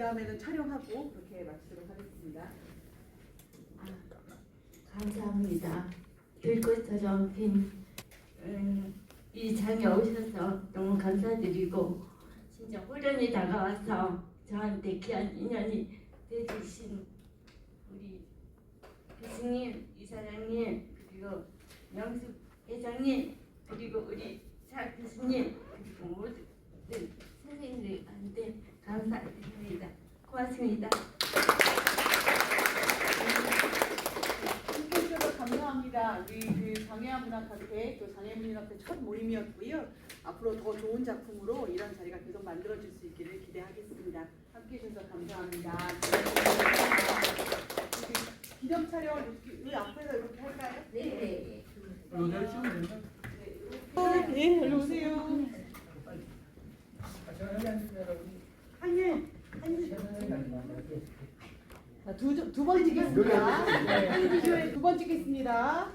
다음에는 촬영하고 그렇게 마치도록 하겠습니다. 감사합니다. 들꽃처럼 핀 이 장에 오셔서 너무 감사드리고 진짜 호련이 다가와서 저한테 귀한 인연이 되주신 우리 교수님, 이사장님, 그리고 영숙 회장님, 그리고 우리 차 교수님, 그리고 모든 선생님들한테 감사드립니다. 고맙습니다. 함께 해주셔서 감사합니다. 우리 그 장애인문학학회 또 장애인문학회 첫 모임이었고요. 앞으로 더 좋은 작품으로 이런 자리가 계속 만들어질 수 있기를 기대하겠습니다. 함께 해주셔서 감사합니다. 기념 촬영을 이 앞에서 이렇게 할까요? 네. 여기를 찍으면 되나? 네, 일로 오세요. 제가 여기 앉으면 한일 두 번 찍겠습니다. 두 번 찍겠습니다.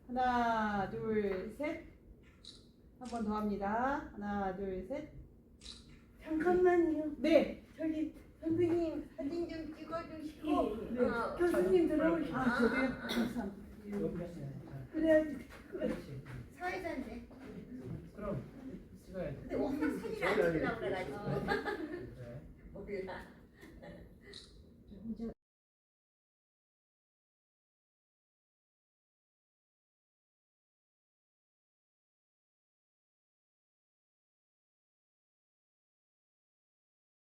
하나, 둘, 셋. 한 번 더 합니다. 하나, 둘, 셋. 잠깐만요. 네. 저기 선생님 사진 좀 찍어주시고 네. 교수님 들어오시고. 저도요. 감사합니다. 그래야지. 그렇지. 사회자인데. 그럼 찍어야 돼. 근데 항상 사진 안 찍으려고 그래가지고. 네. 몰라.